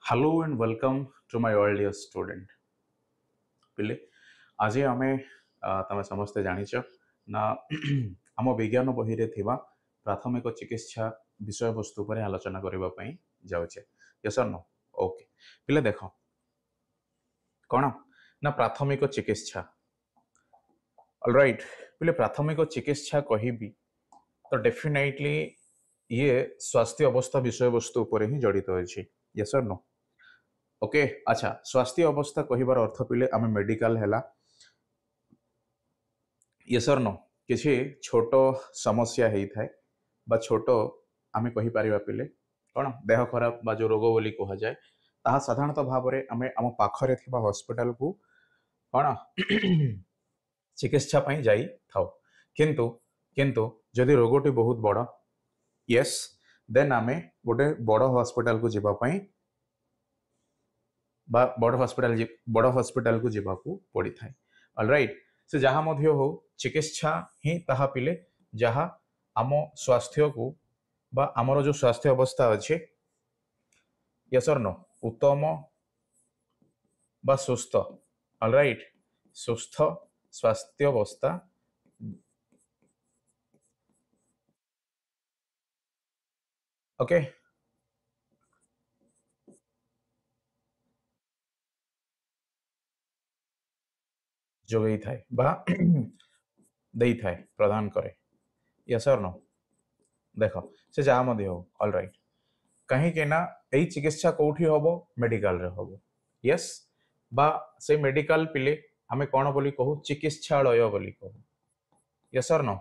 Hello and welcome to my all dear student. ପିଲେ ଆଜି ଆମେ ତମେ ସମସ୍ତେ ଜାଣିଛ ନା ଆମ ବିଜ୍ଞାନ ବହିରେ ଥିବା ପ୍ରାଥମିକ ଚିକିତ୍ସା ବିଷୟବସ୍ତୁ ଉପରେ ଆଲୋଚନା କରିବା ପାଇଁ ଯାଉଛେ yes or no ଓକେ ପିଲେ ଦେଖ କ'ଣ ନା ପ୍ରାଥମିକ ଚିକିତ୍ସା ଅଲରାଇଟ୍ ପିଲେ ପ୍ରାଥମିକ ଚିକିତ୍ସା କହିବି ତ ଡେଫିନେଟଲି ଇଏ ସ୍ୱାସ୍ଥ୍ୟ ଅବସ୍ଥା ବିଷୟବସ୍ତୁ ଉପରେ ହିଁ ଜଡ଼ିତ ଅଛି yes or no ओके अच्छा स्वास्थ्य अवस्था कहबार अर्थ पिले आम मेडिकल है yes or no किसी छोट समस्या होता है बा छोट आम कहीपर पिले कौन देह खराब बा जो रोग बोली कह जाए ताहा साधारणतः भाव में आम आम पाखरे थिबा हॉस्पिटल को कौन चिकित्सा पई जाई थाओ किंतु किंतु जदि रोगटी बहुत बड़ यस देन आम गोटे बड़ हॉस्पिटल को जीवा पई बा बड़ हॉस्पिटल को जीवाकू पड़ी थाए ऑलराइट से जहाँ मध्य हो चिकित्सा ही ताहा पिले जहाँ आम स्वास्थ्य को बा आमर जो स्वास्थ्य अवस्था अच्छे यस और नो उत्तम बा सुस्थ ऑलराइट सुस्थ स्वास्थ्य अवस्था ओके जोगई थाए बा देई थाए प्रदान करे यस और नो देख से जहाँ मध्य हो ऑलराइट कहीं ना यही चिकित्सा कौटी हम मेडिकल रे हम यस बा से मेडिकल पिले आमे कौन बोली कहू चिकित्सालय बोली कहू यस और नो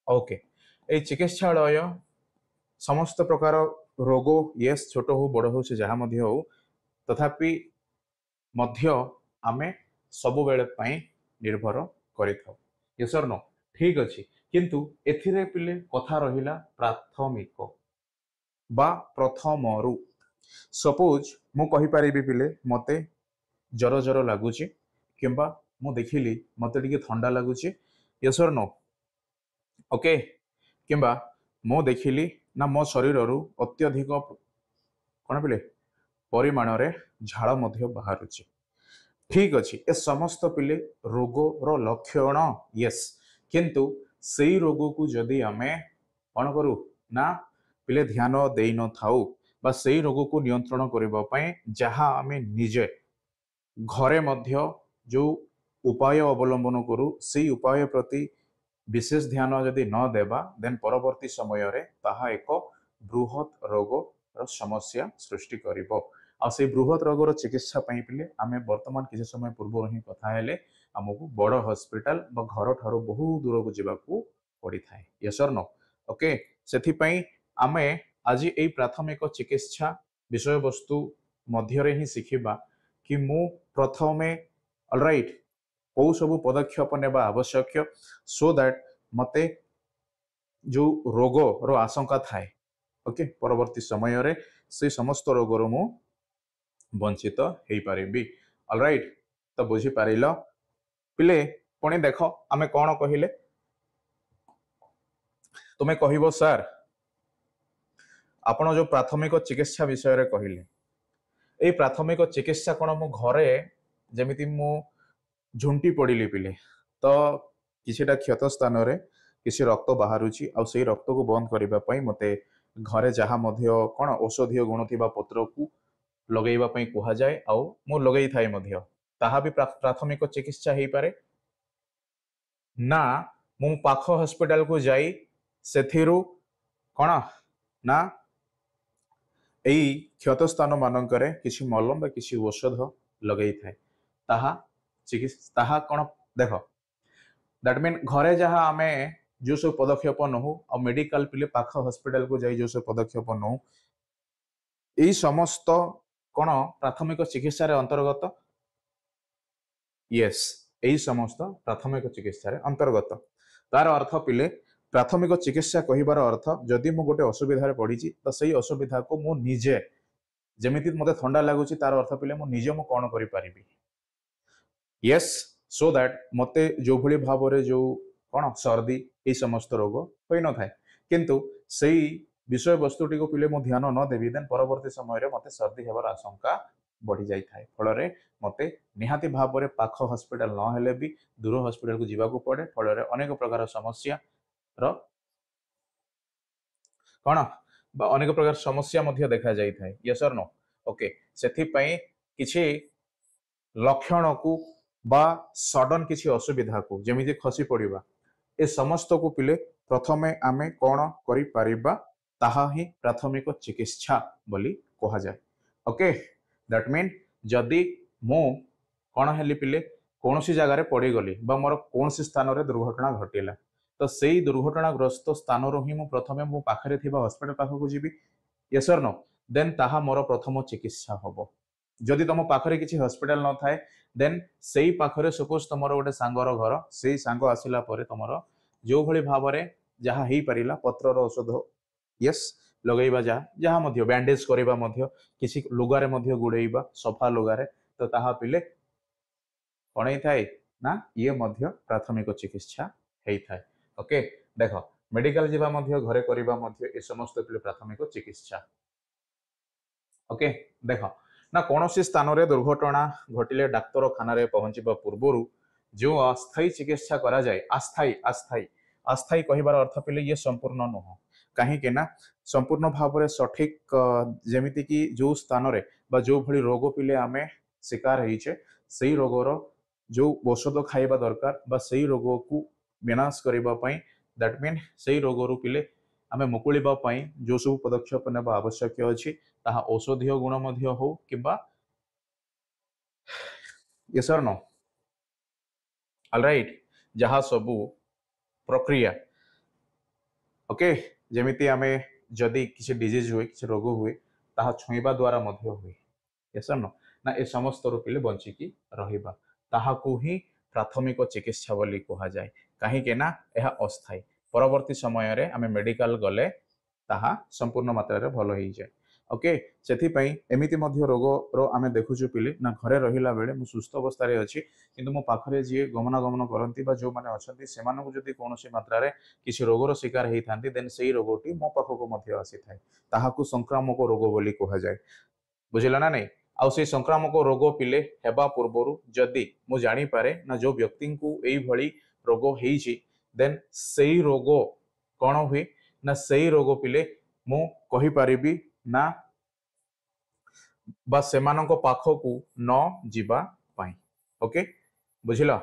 ओके ये चिकित्सालय समस्त प्रकार रोग यस छोट हो बड़ हो से जहाँ मध्य हो तथापि मध्य आमे सब बेले पई निर्भर करिथाउ यस और नो ठीक अछि किंतु एथिरे पिले कथा रहिला प्राथमिक बा प्रथमरु सपोज मु कहि परिबि पिले मते जर जर लागुची किंबा मु देखिली मते टिके ठंडा लागुची यस और नो ओके किंबा मु देखिली ना मो शरीर रु अत्यधिक कोन पिले परिमाण रे झाळ मध्य बाहरुची ठीक अच्छी ए समस्त पिले रोग रो लक्षण यस किंतु सेई रोग को जदि आमे कौन करू ना पिले ध्यान दे न थाउ बा सेई रोग को नियंत्रण करबा पई जहाँ आमे निजे घरे मध्य जो उपाय अवलंबन करू सेई उपाय प्रति विशेष ध्यान जदि न देबा देन परवर्ती समय रे ताहा एक बृहत रोग रो समस्या सृष्टि करिवो आ से बृहत रोगर चिकित्सा पई पिले आमे वर्तमान किसी समय पूर्व ही कथा हेले हमकु बड़ हॉस्पिटल बा घर ठारो बहु दूर को जीवाकू पड़ी थाए यस और नो ओके सेथि पई आमे आज ए प्राथमिक चिकित्सा विषय वस्तु मध्य रे ही सिखिबा कि मु प्रथमे ऑलराइट को सब पदक्षेप नेबा आवश्यक सो दैट मते जो रोग रो आशंका थाए ओके परवर्ती समय रे से समस्त रोग रो मु वंचित हो पारि ऑलराइट तो बुझी पारिल पिले पुणी देख आमे कौन कहले तुम्हें कहब सर आपण जो प्राथमिक चिकित्सा विषय रे कहले ए प्राथमिक चिकित्सा कौन मु घरे जमिति मु झुंटी पड़िली पिले तो किछिटा क्षत स्थान रे किसी रक्त बाहरुची आ से रक्त को बंद करबा पई मते घरे जहाँ मध्य कौन औषधीय गुण थिबा पत्र को लगेबा पई कुहा जाए आउ मु लगेई थाए मध्य ताहा भी प्राथमिक चिकित्सा हेई पारे ना मु पाख हॉस्पिटल को जाई सेथिरु कोन ना एई क्षत स्थान मानकरे किछि मलम बा किछि औषध लगेई थाए ताहा चिकित्सा ताहा कोन देख दैट मीन घरे जहाँ आमे जो सब पदक्षेप नहु आ मेडिकल पिले पाख हॉस्पिटल को जाई जो सब पदक्षेप नहु एई समस्त कौन प्राथमिक चिकित्सा रे अंतर्गत यस यही समस्त प्राथमिक चिकित्सा रे अंतर्गत तार अर्थ पिले प्राथमिक चिकित्सा कहिबार अर्थ जदि मु गोटे असुविधा पड़ी तो सही असुविधा को मु निजे जमिति मते ठंडा लगुच तार अर्थ पिले मु निजे मु कौन करि परिबि यस सो दैट मते जो भली भाव रे जो कौन सर्दी ए समस्त रोग होई न थाए किंतु सही विषय वस्तुटी को पिले मो ध्यान न देवी देन परवर्ती समय मते सर्दी हेबार आशंका बढ़ी जाई थाए फल मते निहाती भाव में पाख हॉस्पिटल न हेले भी दूर हॉस्पिटल को जीवाकू पड़े फल अनेक प्रकार समस्या रो कौन अनेक प्रकार समस्या मध्य देखा जाई थाए यस और नो ओके सेथि पई किछि लक्षण को बा सडन किछि असुविधा को जेमिति खसी पड़िबा ए समस्त को पिले प्रथमे आमे कौन करि परिबा ताहा ही प्राथमिक चिकित्सा बोली कहा जाए ओके दैट मीन जदि मु कौन हेली पिले कौन सी जगह पड़ी गली बा मोर कौन सी स्थान रे दुर्घटना घटिला तो सेई दुर्घटनाग्रस्त स्थान रो ही मु प्रथमे मो पाखरे थिबा हॉस्पिटल पाखको जीबी यस और नो देन ताहा मोर प्रथम चिकित्सा हबो जदि तुम पाखरे किछि हॉस्पिटल न थाए देन सेई पाखरे सपोज तुमर गोटे सांगर घर सेई सांग आसिला परे तुमर जो भली भाव में जहाँ हो पारा पत्रर औषध यस लगेबा जहाँ मध्य बैंडेज करबा मध्य किसी लुगारे मध्य गुड़ेबा सफा लुगारे तो ताहा पिले कौन होता है ना ये मध्य प्राथमिक चिकित्सा होता है ओके देख मेडिकल जीवा मध्य घरे करबा मध्य ए समस्त पिले प्राथमिक चिकित्सा ओके देख ना कौन सी स्थान रे दुर्घटना घटिले डाक्तरखाना रे पहुंचबा पूर्व जो अस्थायी चिकित्सा करा जाए अस्थायी अस्थायी अस्थायी कहबार अर्थ पिले ये संपूर्ण नुह कहीं ना संपूर्ण भाव में सठिक जेमिति कि जो स्थान रे बा जो भली रोग पिले आमे शिकार होइछे सेई रोगर जो औषध खाइबा दरकार बा सेई रोग को विनाश करबा पई दैट मीन सेई रोग रु पिले आमे मुकुलिबा पई जो सब पदक्षेप नेबा आवश्यक अछि ताहा औषधीय गुण मध्य हो किबा यस और नो ऑलराइट जहाँ सबू प्रक्रिया ओके जेमिति आमे जदि किसी डिजीज हुए किसी रोग हुए ताहा छुईबा द्वारा मध्य हुए यस और नो ना ए समस्त रो पिले बंचिकी रहिबा ताहाकू ही प्राथमिक चिकित्सा बोली कहा जाए कहीं ना यह अस्थायी परवर्ती समय रे आमे मेडिकल गले ताहा संपूर्ण मात्रा रे भलो ही जाए ओके सेथिपई एमिति मध्य रोग रो आमे देखुछु पिले ना घरे रहिला बेले मु सुस्थ अवस्था रे अछि किंतु मो पाखरे जे गमनागमन करंती बा जो माने अछंती सेमानकु जदि कोनोसी मात्रा रे किछि रोगर शिकार हेई थांती देन सेई रोगटी मो पाखको मध्य आसी थाए ताहाकू संक्रामक रोग बोली कहा जाए बुझिला ना नहीं आउ से संक्रामक रोग पिले हेबा पूर्वरु जदि मु जानी पारे ना जो व्यक्ति को एई भली रोग हेइछि देन सेई रोग कोन हुए ना सेई रोग पिले मु कहि पारिबी ना बा सेमानक पाखकू न जीवा पाई ओके बुझिला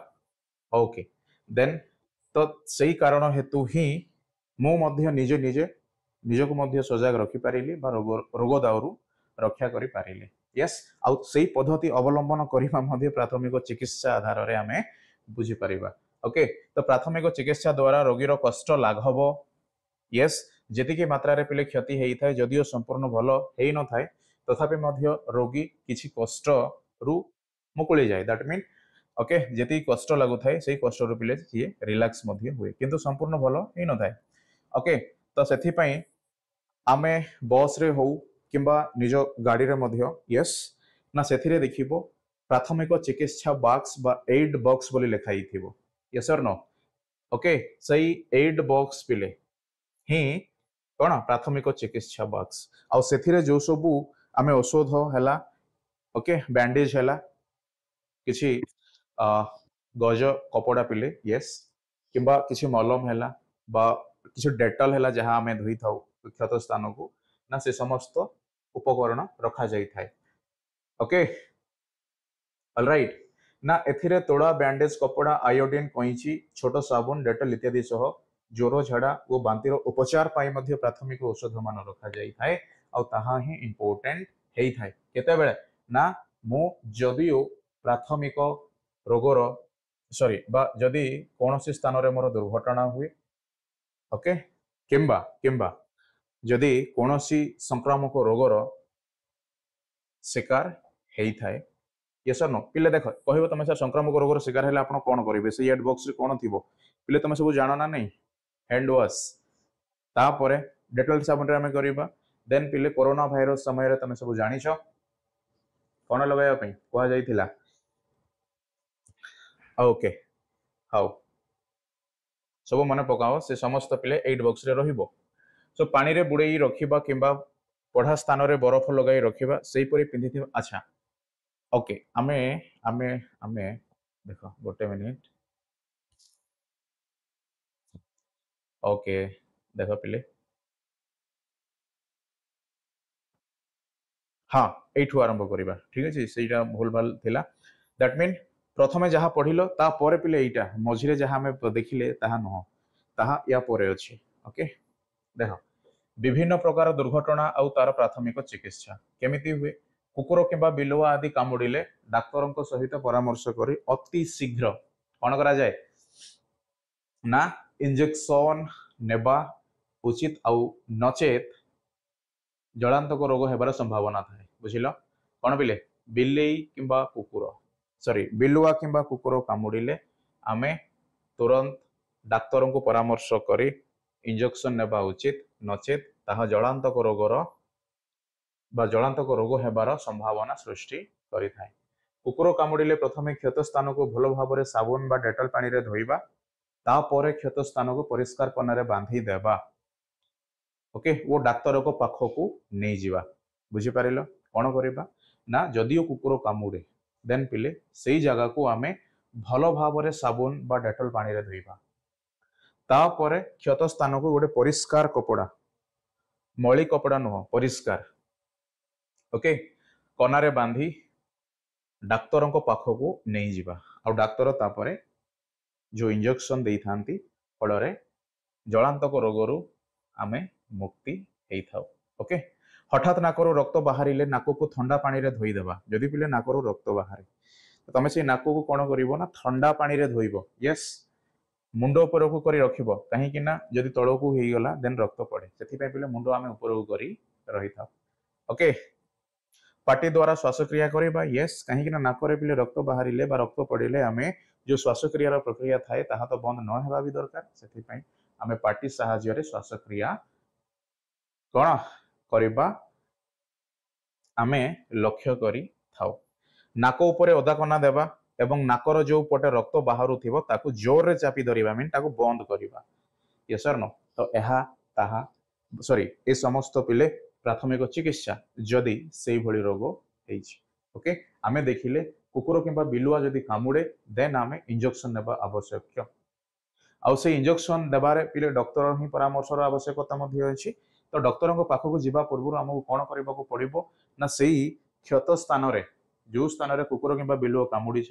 ओके देन तो सही कारण हेतु ही मु मध्य निजे निजे निजको मध्य सजग रखि पारिली बा रोग दाउरु रक्षा करि पारिली यस आउ सही पद्धति अवलंबन करिबा मध्य प्राथमिक चिकित्सा आधार रे आमे बुझी परिबा ओके तो प्राथमिक चिकित्सा द्वारा रोगीर कष्ट लाघव यस जेतिकी मात्रा रे पिले क्षति हेई थाए जदियो संपूर्ण भलो हेई न थाए तथापि मध्य रोगी किछि कष्ट रु मुकुली जाए दैट मीन ओके जेति कष्ट लागु थाए सेही कष्ट रु पिले ये रिलैक्स मध्य हुए किंतु संपूर्ण भलो हेई न थाए ओके तो सेथि पई आमे बस रे हो किंबा निज गाड़ी रे मध्य यस ना सेथिरे देखिबो प्राथमिक चिकित्सा बॉक्स बा एड बॉक्स बोली लिखाई थिबो यस और नो ओके सही एड बॉक्स पिले ही कौन प्राथमिक चिकित्सा बॉक्स आउ सेथिरे जो सबू आमे औषध हैला ओके बैंडेज हैला किछि गज कपड़ा पिले यस किंबा किछि मलम हैला बा किछि डेटल हैला जहां आमे धोई थाउ क्षत स्थान को ना से समस्त उपकरण रखा जाई थाए ओके ऑलराइट ना एथिरे तोड़ा बैंडेज कपड़ा आयोडीन कैंची छोट साबुन डेटल इत्यादि सह ज्वर झाड़ा और बांतिर उपचार पाई मध्य प्राथमिक औषध मान रखा जाई थाए आउ ताहा ही इंपोर्टेंट हेई थाए केते बेले ना मु जदियो प्राथमिक रोगर सॉरी बा जदि कोनोसी स्थान रे मोर दुर्घटना हुए ओके किंबा किंबा जदि कोनोसी संक्रामक रोगर शिकार हेई थाए यस और नो पिले देख कहबो तमे सर संक्रामक रोगर शिकार हेले आपण कोन करिवे से एड बॉक्स रे कोन थिबो पिले तमे सब जानो ना नहीं हैंड वॉश तापरे डेटल साबुन रे हमें करिबा देन पिले कोरोना वायरस समय रे तमे सब जानिछो कोन लगाया पई कोआ जाईथिला ओके हाउ सब मने पकाओ से समस्त पिले एड बॉक्स रे रहिबो सो पानी रे बुड़ेई रखिबा किंबा पढ़ा स्थान रे बरफ लगाई रखिबा सेही परि पिंधिथिबा। अच्छा ओके आमे आमे आमे देखो गोटे मिनिट ओके देखो पिले हाँ एठू आरंभ करिबा ठीक अछि सेटा भूल भाल थिला दैट मीन प्रथमे जहा पढिलो ता परे पिले एटा मझिरे जहा हमें देखिले ताहा न ताहा या परे अछि ओके देखो विभिन्न प्रकार दुर्घटना आउ तार प्राथमिक चिकित्सा केमिति हुए कुकुर किंबा बिलुआ आदि कामुड़िले डाक्तरଙ୍କ सहित परामर्श करी अति शीघ्र कौन करा जाए ना इंजेक्शन नेबा उचित आउ नचेत जलांतक रोग हेबार संभावना थाए बुझिल कौन बिले बिलेई किंबा कुकुर सॉरी बिलुआ किंबा कुकुर कामुड़िले आमे तुरंत डाक्तर को परामर्श करी इंजेक्शन नेबा उचित नचेत ताहा जलांतक रोगर बा जलांतक रोग हेबार संभावना सृष्टि करि थाए कुकुर कामुड़िले प्रथमे क्षत स्थान को भल भाव में साबुन बा डेटल पानी रे धोइबा तापर क्षत स्थान को परिष्कार पन्ना बांधी देबा ओके वो डाक्तर को पाखकू नहीं जीवा बुझी पारिल कौन करिबा ना जदियो कुकुर कामुड़े देन पिले सेई जगह को आमे भल भाव में साबुन बा डेटल पानी रे धोइबा तापर क्षत स्थान को गोटे परिष्कार कपड़ा मଳି कपड़ा नुह परिष्कार ओके कनारे बांधी डाक्तर पाखकू नहीं जीवा और डाक्तर तापरे जो इंजेक्शन दे थांती फल जलांतक रोगरू आमे मुक्ति हेइथाउ ओके हठात नाकरू रक्त बाहरिले नाक को ठंडा पानी रे धोई देबा जदि पिले नाकरू रक्त बाहरे तो तमे से नाक को कोन करिवो ना ठंडा पानी रे धोइबो यस मुंड ऊपर को करी रखिबो काहे कि ना जदि तळ को हेई गला देन रक्त पड़े सेथि पय पिले मुंड आमे ऊपर को करी रही थाउ ओके पाटी द्वारा श्वासक्रिया करबा यस कहीं ना नाक पिले रक्त बाहरिले बा रक्त पड़िले आमे जो श्वासक्रियार प्रक्रिया थाए ताहा तो बंद न हेबा भी दरकार सेथि पय आमे पाटी साहाय्य रे श्वासक्रिया कौन करबा आमे लक्ष्य करी थाउ नाक ऊपर ओदा कना देबा एवं नाकर जो पटे रक्त बाहरु थिबो ताकू जोर रे चापी धरिबा मीन ताकू बंद करबा यस और नो तो एहा ताहा सॉरी ए समस्त पिले प्राथमिक चिकित्सा जदि सेई भली रोग हेछि ओके आमे देखिले कुकुर किंबा बिलुआ जदि कामुड़े देन आमे इंजेक्शन नेबा आवश्यक आउ से इंजेक्शन देबारे पिले डॉक्टर ही परामर्शर आवश्यकता मध्ये अछि तो डॉक्टर को पाखक जीवा पूर्व आमको कौन करने को पड़ो ना से क्षत स्थान जो स्थान रे कुकुर किंबा बिलुआ कामुड़ी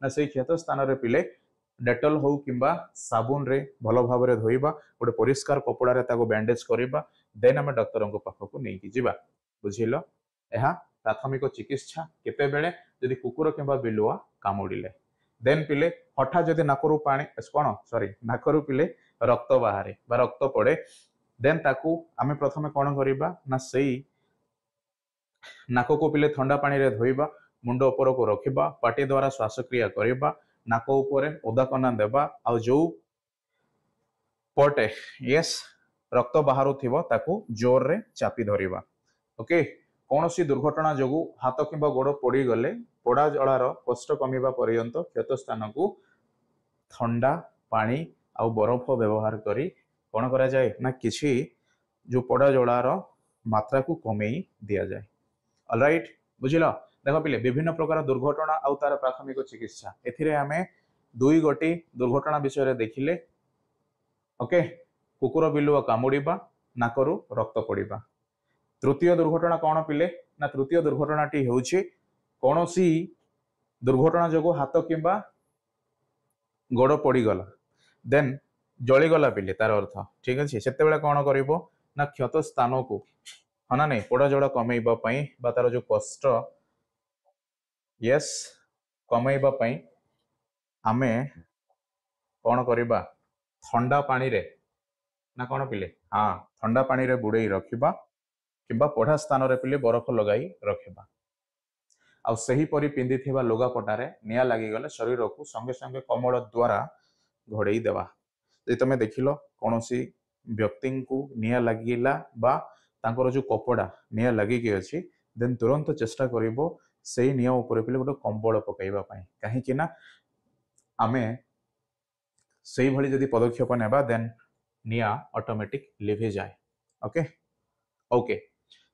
ना से क्षत स्थान रे पिले डेटल हो किंबा साबुन रे भल भाव में धोइबा गोटे परिष्कार कपड़ा रे ताको बैंडेज करबा देन आमे डॉक्टर को पाखक नहीं जीवा बुझिल यह प्राथमिक चिकित्सा केते बेले यदि कुकुर किंबा बिलुआ कामुड़िले देन पिले हठात जदि नाकरू पानी कौन सॉरी नाकरू पिले रक्त बाहरे बा रक्त पड़े देन ताकू आमे प्रथमे कौन करिबा ना सेई नाक को पिले ठंडा पानी रे धोइबा मुंड ऊपर को रखिबा पाटी द्वारा श्वासक्रिया करिबा नाक ऊपर ओदा कना देबा आ जो पटे यस रक्त बाहरु थिबो ताकू जोर रे चापी धरिबा ओके कौनसी दुर्घटना जोगु हाथ किंबा गोड़ पड़ी गले पोड़ा जलार कष्ट कमिबा पर्यंत क्षत स्थान को ठंडा पानी आउ बरफ व्यवहार करी कौन करा जाए ना किसी जो पोड़ा जलार मात्रा को कमेई दिया जाए ऑलराइट बुझिल देख पिले विभिन्न प्रकार दुर्घटना आउ तार प्राथमिक चिकित्सा एथिरे आमे दुई गोटी दुर्घटना विषय देखिले ओके कुकुर बिलुआ कामुड़िबा नाकरू रक्त पड़िबा तृतीय दुर्घटना कौन पिले ना तृतीय दुर्घटनाटी होउछि कौनसी दुर्घटना जोगु हाथ किंबा गोड़ पड़गला देन जलीगला पिले तार अर्थ ठीक अच्छे से कौन कर ना क्षत स्थान को हाँ ना नहीं पोड़ा जड़ा कमेवाई तार जो कष्ट यस कमेवाई आमे कौन करवा ठंडा पानी रे ना कौन पिले हाँ ठंडा पानी रे बुड़े रखिबा किंबा पढ़ा स्थान रे पिले बरफ लगाई रखिबा आउ सही परी पिंधिथिबा लुगापटारे निया लागिगले शरीर को संगे संगे कमल द्वारा घोड़े देवा यदि तुम देखिल कौन सी व्यक्ति को निया लगिला बा तांकर जो कपड़ा निया लगिकी अच्छी देन तुरंत चेष्टा करिवो सेई निया ऊपर पिले गोटे कंबल पकाइबा पई काहे ना आमे सेई भली जदि पदक्षेप नेबा देन निया ऑटोमेटिक लिभि जाए ओके ओके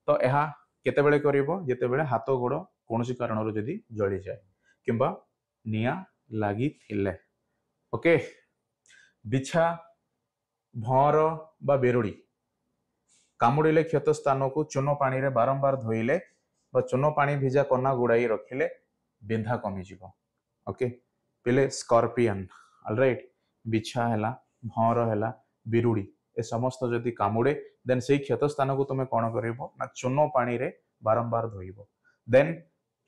तो यह केतेबेले करिवो जेतेबेले हाथ गोड़ कौन कारण जदि जली जाए किंबा निया लगी थिले ओके बिछा भौर बा बेरुड़ी कामुड़िले क्षत स्थान को चून पानी रे बारंबार धोइले बा चून पानी भिजा कना गुड़ाई रखिले बिंधा कमिज ओके पिले स्कॉर्पियन ऑलराइट बिछा है भौर है बिरुड़ी ए समस्त जदि कामुड़े देन से क्षत स्थान को तुम कौन कर चून पानी रे बारंबार धोइब देन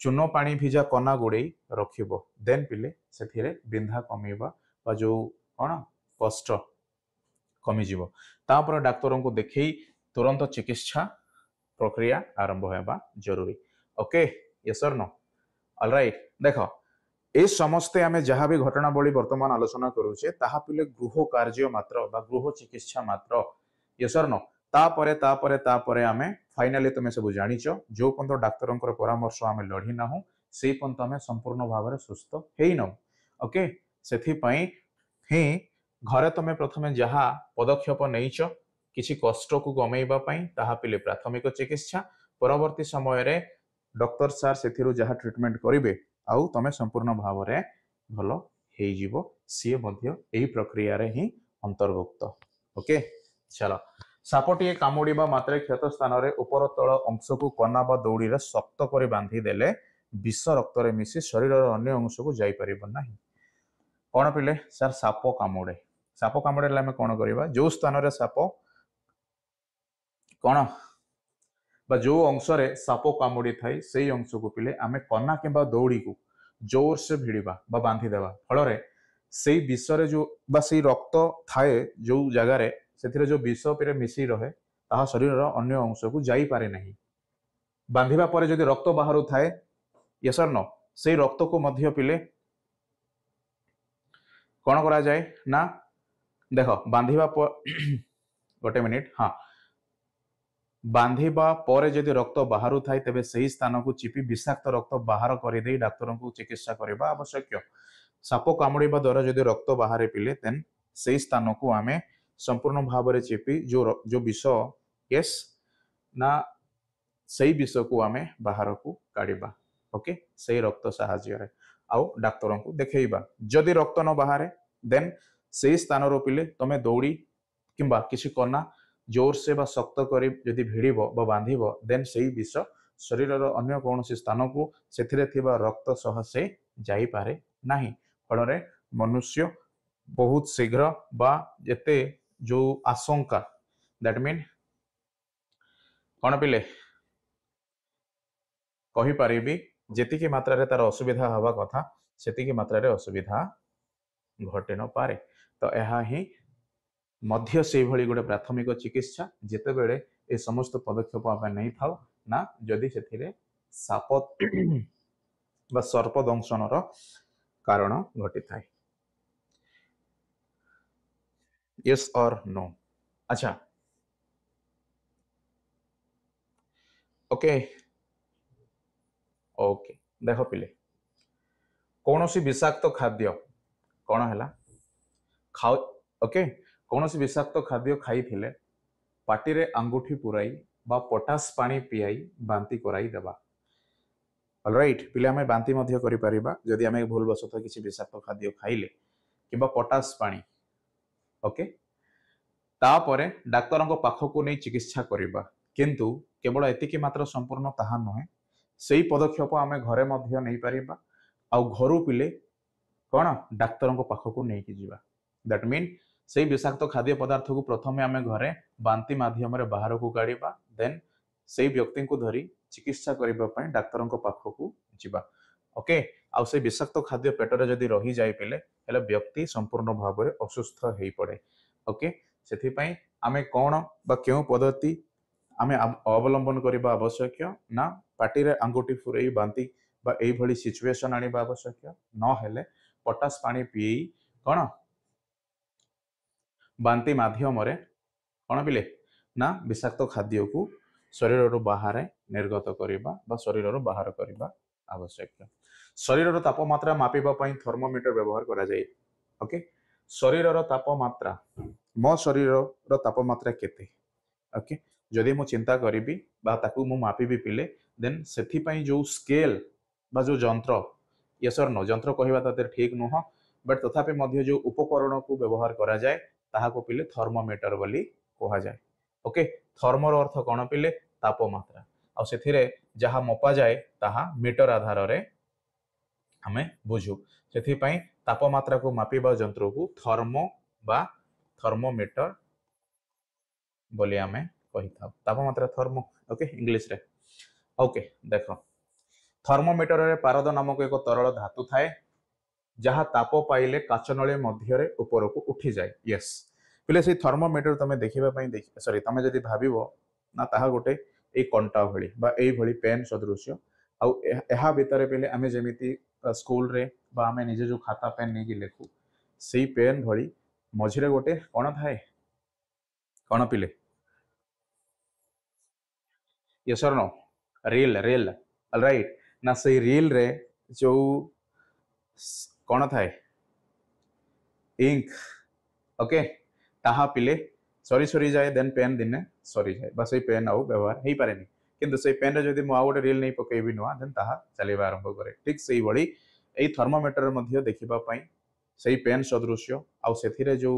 चून पानी भिजा कना गुड़े रखिब देन पिले से बिंधा कमेबा जो कौन कष्ट कमिज तापर डाक्तर को देखई तुरंत चिकित्सा प्रक्रिया आरंभ होगा जरूरी ओके यस और नो ऑलराइट देख ए समस्ते आमे जहाँ भी घटनावली वर्तमान आलोचना करूचे ताहा पिले गृह कार्य मात्र बा गृह चिकित्सा मात्र यस और नो तापरे तापरे तापरे आमे फाइनली तुमे सब जानिच जो पर्यंत डाक्तरंकर परामर्श आमे लढ़ी नाहु से पर्यंत आमे संपूर्ण भाव में सुस्थ हेई न ओके सेथि पई ही घरे तुमे प्रथमे जहाँ पदक्षेप नहींच किसी कष्ट को कमेइबा पई ताहा पिले प्राथमिक चिकित्सा परवर्ती समय रे डॉक्टर सार सेथिरु जहाँ ट्रीटमेंट करिवे आउ तमे संपूर्ण भाव में भल हो सी यही प्रक्रिया रे ही अंतर्भुक्त ओके चलो सापटी कामुड़ा मात्रे क्षत स्थान रे उपर तल अंश को कना बा दौड़ी रे शक्त कर बांधी देले विष रक्त रे मिसी शरीर अन्य अंश को जाई परिबो नाही कौन पिले सर साप कामुड़े आम कौन करवा जो स्थान रे साप कौन बा जो अंश रे साप कामुड़ी थाई से अंश को पिले आम कना किंबा दौड़ी को जोर से भिड़वा बा बांधी देवा फल से विष जो बा से रक्त थाए जो जगार से जो विष पे मिसी रहे ता शरीर अन्य अंश को जाई पारे नहीं बांधिबा परे जदि रक्त बाहर थाए यस और नो से रक्त को मध्य पिले कौन करा जाए ना देख बांधिबा गोटे मिनिट हाँ बांधिबा परे जदि रक्त बाहर थाए तेबे सही स्थान को चिपी विषाक्त रक्त बाहर कर दे डाक्तर को चिकित्सा करबा आवश्यक साप कामुड़ा द्वारा जदि रक्त बाहर पिले देन से स्थान को आमे संपूर्ण भाव में चिपी जो विष यस ना सही विष को आमे बाहर को काढ़ा ओके सही रक्त साहाय्य आउ डाक्तर को देखा जदि रक्त न बाहर देन से स्थान रो पिले तमे दौड़ी किंबा किसी कना जोर से बा शक्त करी जदि भिड़ब बा बांधिब देन से विष शरीर अन्य कौन स्थान को से रक्त सह से जाई पारे नाही फल मनुष्य बहुत शीघ्र बा जेते जो आशंका दैट मीन कौन पिले कही पारिबी जेतिकी मात्रा रे तार असुविधा हवा कथा सेतिकी मात्रा रे असुविधा घटे न पारे तो यह ही मध्य से भली गोटे प्राथमिक चिकित्सा जेते बेले ए समस्त पदक्षेप आम नहीं था ना जदि से साप बा सर्प दंशन कारण घटी थाए यस और नो अच्छा ओके ओके देख पिले कौन सी विषाक्त खाद्य कौन है खाओ ओके कौन सी विषाक्त खाद्य खाई थिले पाटी रे अंगूठी पुराई बा पोटास पानी पियाई बांती कराई देबा ऑलराइट पिले आमे बांती मध्य करि परिबा जदि आमे भूल बसत किसी विषाक्त खाद्य खाइले किबा पोटास पानी ओके तापरे डाक्तर पाख को नहीं चिकित्सा करवा किंतु केवल एतिकी मात्र संपूर्ण ताहा नुहे से पदक्षेप आम घरे मध्य नहीं पारिबा आउ घरू पिले कौन डाक्तर पाख को नहीं जीवा दैट मीन से विषाक्त खाद्य पदार्थ को प्रथमे आम घरे बांती माध्यम रे बाहर को काढ़ा देन से व्यक्ति को धरी चिकित्सा करने डाक्तर पाख को जीवा ओके आउ से विषाक्त खाद्य पेटरे जदि रही जाए पिले हेले व्यक्ति संपूर्ण भाव में असुस्थ हो पड़े ओके से आमे कौन बा क्यों पद्धति आमे अवलंबन करबा आवश्यक ना पाटी रे अंगूठी फुरई बांती बा एई भली सिचुएशन आनिबा आवश्यक न हेले पोटास पानी पी कौन बांती माध्यम रे कौन पिले ना विषाक्त खाद्य को शरीर बाहर निर्गत करबा बा शरीर बाहर करबा आवश्यक शरीर तापमात्रा मापिबा पई थर्मोमीटर व्यवहार करा जाए ओके शरीर तापमात्रा मो शरीर तापमात्रा केते ओके जदि मु चिंता करी ताकू मु मापिबी पिले देन से जो स्केल बा जो जंत्र यस और नो जंत्र कहवा ताते ठीक नुह बट तथापि मध्य जो उपकरण को व्यवहार करा जाए ताहाको पिले थर्मोमीटर बोली कहा जाए ओके थर्मोर अर्थ कौन पिले तापमात्रा आ सेथिरे जहा मपा जाए ताहा मीटर आधार रे हमें बुझू से तापमात्रा को मापिबा जंत्र को थर्मो बा थर्मोमीटर बोली आमे कही था तापमात्रा थर्मो ओके इंग्लिश रे ओके देखो थर्मोमीटर रे पारद नामक एक तरल धातु थाए जहाँ ताप पाइले काचनली मध्य ऊपर को उठी जाए यस पिले से थर्मोमीटर तुम देखा सॉरी तुम जब भाव ना ताहा गोटे ए कंटा भली बा ए भली पेन सदृश आहा भितर पिले आमे जेमिति स्कूल रे बा आमे निजे जो खाता पेन नहीं लेखु से पेन भली मझिरे गोटे कौन थाए कौन पिले यस और नो रील रील ऑलराइट ना से रील रे जो कौन थाए इंक ओके ताहा पिले सरी सरी जाए देन पेन दिने सरी जाए बस ये पेन आउ व्यवहार हो पारे किंतु से पेन रे जदि मु गोटे रील नहीं पकेबी नुआ देन ताहा चलेबा आरंभ करे ठीक से भली एई थर्मोमीटर मध्ये देखिबा पई सेही पेन सदृश आउ सेथिरे जो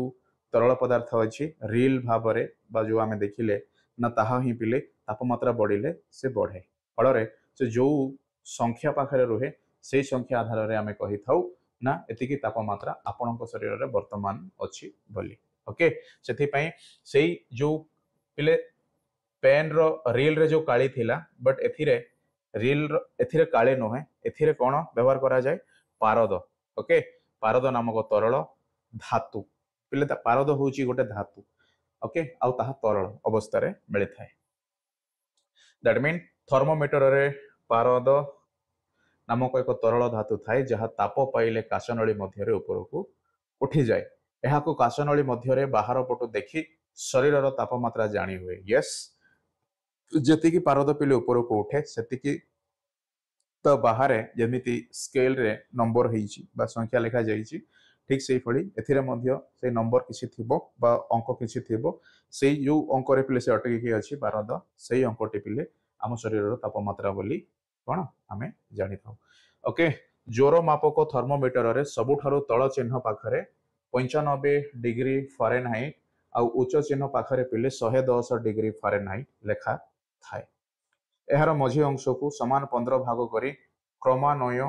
तरल पदार्थ अछि रील भाबरे बा जो आमे देखिले ना ताहा ही पिले तापमात्रा बढ़िले से बढ़े फल से जो संख्या पाखरे रुहे से संख्या आधार रे आमे कहि थाउ ना एतिकी तापमात्रा आपणक शरीर रे वर्तमान अछि बोली ओके सेथि पई सेही जो पिले पेन रो रील रे जो काली थिला बट एथिरे रील एथिरे काले नहे एथिरे कोन व्यवहार करा जाय पारद ओके पारद नामक तरल धातु पिले पारद होची गोटे धातु ओके आउ ताहा तरल अवस्था रे मिले थाए दैट मीन थर्मोमीटर रे पारद नामक एक तरल धातु थाए जहाँ ताप पाइले काचनली मध्य ऊपर को उठी जाए यह काचनली मध्य बाहर पटु देखी शरीर तापमात्रा जानी हुए यस जी पारद पिले ऊपर को उठे से तो बाहर जमीती स्केल रे नंबर हो संख्या लिखा जाइए ठीक से से नंबर किसी थिबो बा अंक किसी थिबो से जो अंक रे पिले से अटकी अच्छी पारद से अंकटी पिले आम शरीर तापमात्रा बोली कौन आम जानी था ओके जोर मापक थर्मोमीटर रे सबुठारु तल चिन्ह पाखरे 95 डिग्री फारेनहाइट आ उच्च चिन्ह पाखरे पिले 110 डिग्री फारेनहाइट लेखा थाए एहार मझी अंश को समान 15 भाग करी क्रमान्वय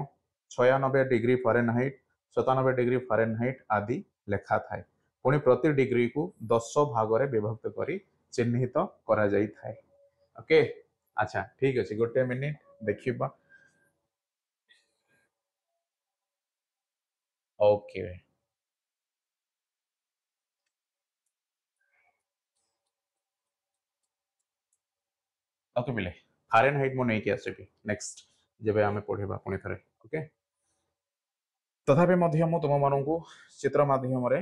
96 डिग्री फारेनहाइट 97 डिग्री फारेनहाइट आदि लेखा थाए पुणी प्रति डिग्री को 10 भाग रे विभक्त करी चिन्हित करा जाई थाए ओके अच्छा ठीक अछि गोटे मिनिट देखिबा ओके ओके मिले फारेनहाइट मु नहीं कि आसीबी नेक्स्ट जेबे आमे पढिबा पुणी थरे ओके तथापि मध्य मु तुम मानू चित्र माध्यम रे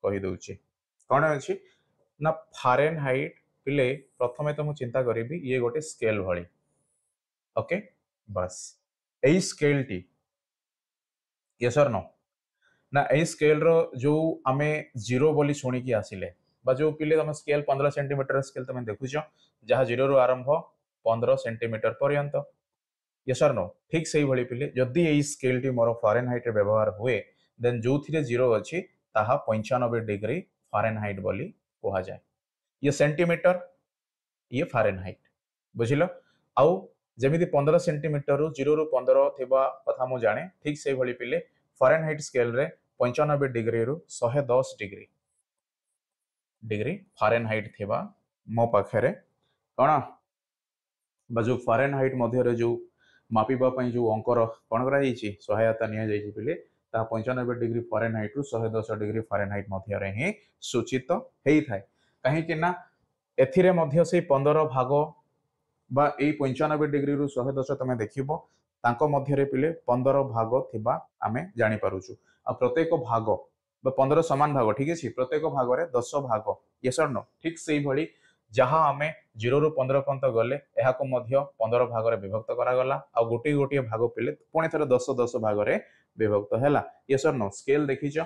कहि दउछि कौन अछि ना फारेनहाइट पिले प्रथमे तो मु चिंता करिबी ये गोटे स्केल भली ओके बस एई स्केल टी यस और नो ना ए स्केल रो जो आमे जीरो बोली शुणी की आसिले बा जो पिले तुम स्केल 15 सेंटीमीटर स्केल तुम देखुछ जहाँ जीरो रु आरंभ 15 सेंटीमीटर पर्यंत यस और नो ठीक से भली पिले जदि a scale T more Fahrenheit रे व्यवहार हुए देन जो थिरे जीरो अछि ताहा 95 डिग्री फारेनहाइट बोली कहा जाए ये सेंटीमीटर ये फारेनहाइट बुझिलो आउ जेमिति 15 सेंटीमीटर रु 0 रु 15 थिबा कथा मु जाने ठीक से भली पिले फारेनहाइट स्केल रे 95 डिग्री रु 110 डिग्री डिग्री फारेनहाइट थिबा मो पाखरे कोन जो फारेनहाइट मध्य जो मापिबा पई जो अंकर कोन करा जाइछि सहायता निया जाइछि पिले ता 95 डिग्री फारेनहाइट रु 110 डिग्री फारेनहाइट मध्य रे ही सूचित हेई थाए कहीं कि ना एथिरे मध्य से 15 भाग बा ए 95 डिग्री रु 110 तमे देखिबो तांको मध्य रे पिले 15 भाग थिबा आमे जानि पारुछु आ प्रत्येक भाग बा 15 समान भाग ठीक अछि प्रत्येक भाग रे 10 भाग यस और नो ठीक सेही भली जहाँ आमे 0 रु 15 पर्यंत गले एहा को मध्य 15 भाग रे विभक्त करा गला आ गोटी गोटी भाग पिले पुणी थरे 10 10 भाग रे विभक्त हैला यस और नो स्केल देखिछ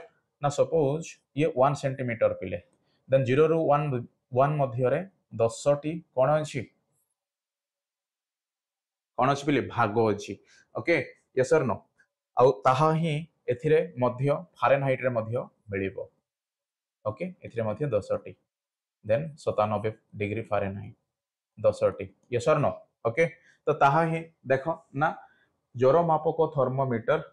ना सपोज ये 1 सेंटीमीटर पिले देन 0 रु 1 मध्य रे 10टी कौन अच्छी कौन अच्छी बोले भाग अच्छी ओके यस और नो आउ ताहा ही एथिरे मध्य फारेनहाइट रे मध्य मिलिबो ओके एथिरे मध्य 10टी देन 97 डिग्री फारेनहाइट 10टी यस और नो ओके तो ताहा ही देखो ना ज्वर मापक थर्मोमीटर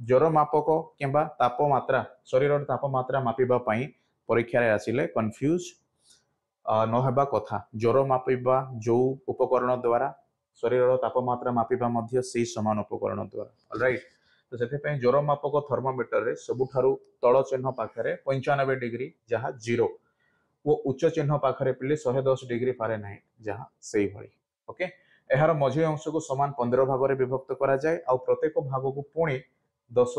ज्वर मापक किंबा तापमात्रा शरीर तापमात्रा मापिबा पई परीक्षा रे आसिले कंफ्यूज न हेबा कथा ज्वर मापिबा जो उपकरण द्वारा शरीर तापमात्रा मापिबा मध्य से समान उपकरण द्वारा ऑलराइट तो से ज्वर मापक थर्मोमीटर रे सबुठारु तल चिन्ह पाखरे 95 डिग्री जहाँ जीरो वो उच्च चिन्ह पाखरे पिले 110 डिग्री फारेनहाइट जहाँ से भली ओके एहार मझी अंश को समान 15 भाग में विभक्त करा जाए आ प्रत्येक भाग को पुणी 10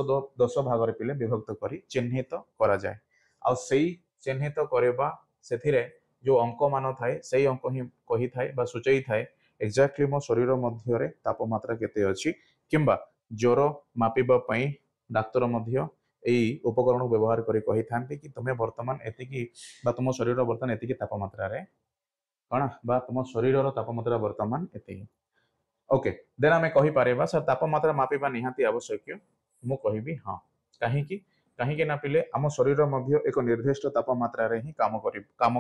भाग में पिले विभक्त करी चिन्हित करा जाए आ सेई चिन्हित करबा सेथिरे जो अंक मान थाए से अंक ही कही थाए बा सूचई थाए एक्जाक्टली मो शरीर मध्य रे तापमात्रा केते अछि किंबा ज्वर मापिबा पई डाक्तर मध्य एई उपकरण व्यवहार करी कही थांती कि तुमे वर्तमान एतिकी बा तुम शरीर वर्तमान एतिकी तापमात्रा रे कण बा तुम शरीर तापमात्रा वर्तमान एतिकी ओके देन आमे कहि पारेबा सर तापमात्रा मापिबा निहाती आवश्यक मु कहिबी हां काहे कहीं ना पिले आम शरीर मध्य एक निर्दिष्ट तापमात्रा रे ही काम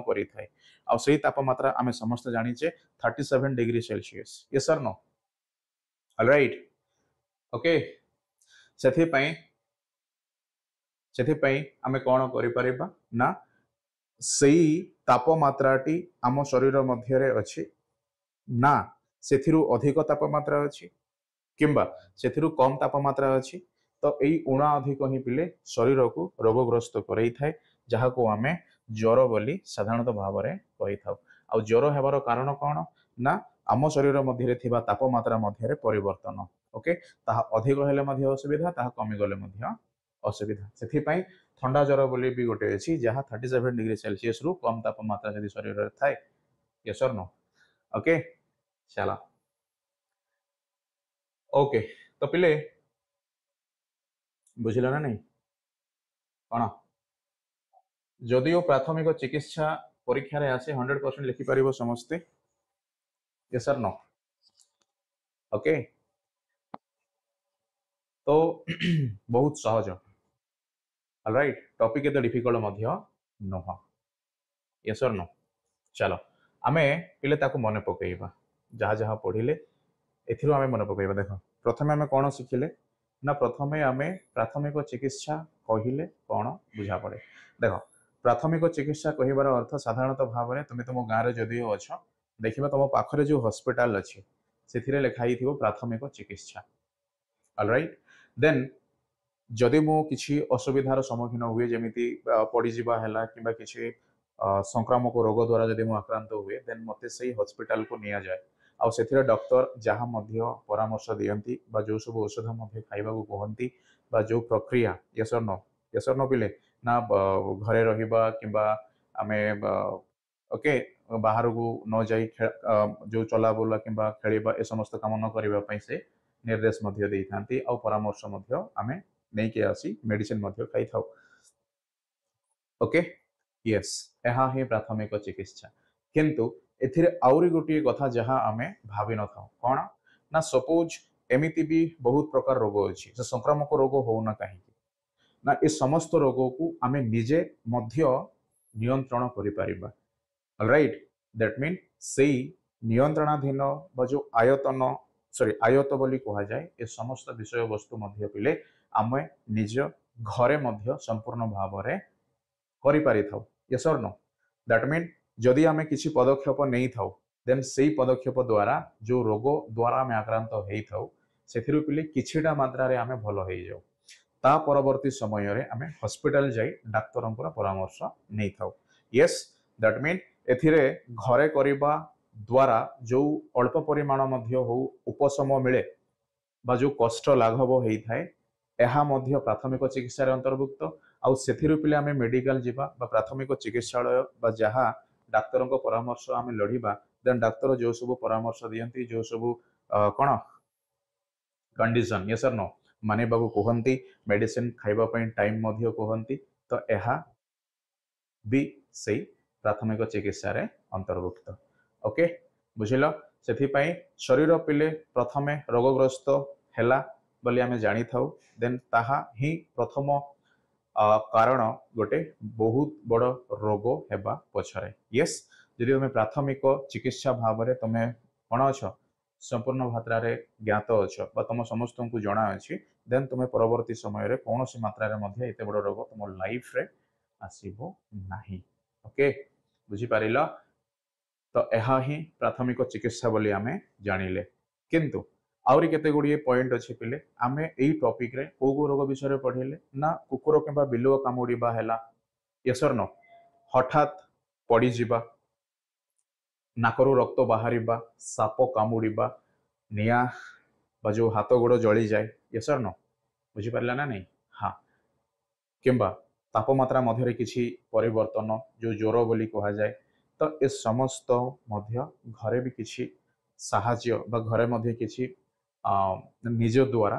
करी थाए आ सेही तापमात्रा आमे समस्त जानिचे 37 degree Celsius yes sir know alright okay सेथि पई आमे कोन करि परिबा ना सेही तापमात्राटी आम शरीर मध्य रे अछि ना सेथिरु अधिक तापमात्रा अछि किंबा सेथिरु कम तापमात्रा अछि तो यही उणा अधिक ही पिले शरीर को रोगग्रस्त करई थाए जहाँ को आमे ज्वर बोली साधारणतः भाव में कही था आ ज्वर हेबार कारण कौन ना आम शरीर मध्य थिबा तापमात्रा मध्य परिवर्तन ओके ताहा अधिक हेले मध्य असुविधा ताहा कमी गले मध्य असुविधा सेथिपाई ठंडा ज्वर बोली भी गोटे अछि जहाँ 37 डिग्री सेल्सियस रु कम तापमात्रा यदि शरीर रे थाए यस और नो ओके चला ओके तो पिले बुझिल ना नहीं कौन जदिओ प्राथमिक चिकित्सा परीक्षा रे आसे 100% लिखि परिबो समस्ते यस और नो ओके तो बहुत सहज ऑलराइट टॉपिक एत डिफिकल्ट मध्य नह यस और नो चलो आमे पिले ताको मने पकेइबा जहाँ जहाँ पढ़िले एथिरो आमे मने पकेइबा देखो प्रथमे आमे कोन शिखिले ना प्रथमे आमे प्राथमिक चिकित्सा कहिले कोन बुझा पड़े देखो प्राथमिक चिकित्सा कहिबार अर्थ साधारणतः भाव में तुम तुम गाँव में जदिओ अच्छ देखिबा तुम पाखरे जो हॉस्पिटल अच्छी से लिखाई थी प्राथमिक चिकित्सा ऑलराइट देन जदि मु किसी असुविधार सम्मुखीन हुए जमीती पड़ीजा है कि किसी संक्रामक रोग द्वारा जदि मु आक्रांत हुए देन मते से हॉस्पिटल को निया जाए आ से डॉक्टर जहाँ मध्य परामर्श दियंती बा जो सब औषध मध्य खाइबा को कहंती बा जो प्रक्रिया यस और नो पिले ना घरे रहिबा किंबा आमे ओके बाहर को न जाई जो चला बुला किंबा खेलिबा ए समस्त काम न करिबा पई से निर्देश मध्य देई थांती आ परामर्श मध्य आमे नै के आसी मेडिसिन मध्य खाई थाउ ओके यस एहा ही प्राथमिक चिकित्सा किंतु एथिरे आउरी गोटी कथा जहाँ आमे भाबी न थाउ कोन ना सपोज एमिति भी बहुत प्रकार रोग अछि से संक्रामक रोग हो ना काहे ना ए समस्त रोग को आमे निजे मध्य नियंत्रण करि परिबा ऑलराइट दैट मीन से नियंत्रणाधीन बा जो आयतन सॉरी आयत बोली कहा जाए ए समस्त विषय वस्तु मध्य पिले आमे निज घरे मध्य संपूर्ण भाव में करि पारि थाउ यस और नो दैट मीन जदि आमे किछि पदक्षेप नै थाउ देन सेही पदक्षेप द्वारा जो रोग द्वारा आमे आक्रांत हेई थाउ सेथिरु पिले किछिटा मात्रा रे आमे भलो हेई जाउ ता परवर्ती समय रे आमे हॉस्पिटल जाई डाक्तरंकर परामर्श नै थाउ यस दैट मीन एथिरे घरे करिबा द्वारा जो अल्प परिमाण मध्य हो उपशम मिले बा जो कष्ट लाघव हेई थाए एहा मध्य प्राथमिक चिकित्सा अंतर्भुक्त आउ सेथिरु पिले आमे मेडिकल जिबा बा प्राथमिक चिकित्सालय बा जहाँ डाक्तर परामर्श आमे लड़िबा देन डाक्तर जो सब परामर्श दियंती जो सब कोन कंडीशन यस और नो माने बाबू कहंती मेडिसिन खाइबा पई टाइम मध्य कहंती तो एहा भी सही प्राथमिक चिकित्सा रे अंतर्भुक्त ओके बुझिल से शरीर पिले प्रथमे रोगग्रस्त हैला बोली आमे जानी थाउ देन ताहा ही प्रथम कारण गोटे बहुत बड़ रोग हेबा पछरे यस जदि तुम प्राथमिक चिकित्सा भाव में तुम कौन अछ संपूर्ण मात्रा रे ज्ञात अछ तुम समस्त को जना अच्छी देन तुम परवर्ती समय कौन सी मात्रा रे एते बड़ रोग तुम लाइफ रे आसीबो नाही ओके बुझी पारिल तो यह ही प्राथमिक चिकित्सा बोली आमे जानिले किंतु आउरी केते गुड़िए पॉइंट अच्छे पिले आमे एई टॉपिक रे को रोग विषय पढ़ेले ना कुकुर किंबा बिलुआ कामुड़ीबा हैला यस और नो हठात पड़ी जिबा नाकरू रक्त बाहरिबा साप कामुड़ीबा निया बा जो हाथ गोड़ जली जाए यस और नो बुझी पारला ना नहीं हाँ किंबा तापमात्रा मध्य किछि परिवर्तन जो ज्वर बोली कहा जाए तो ए समस्त मध्य घरे भी किछि साहाज्य बा घरे मध्य किछि निज द्वारा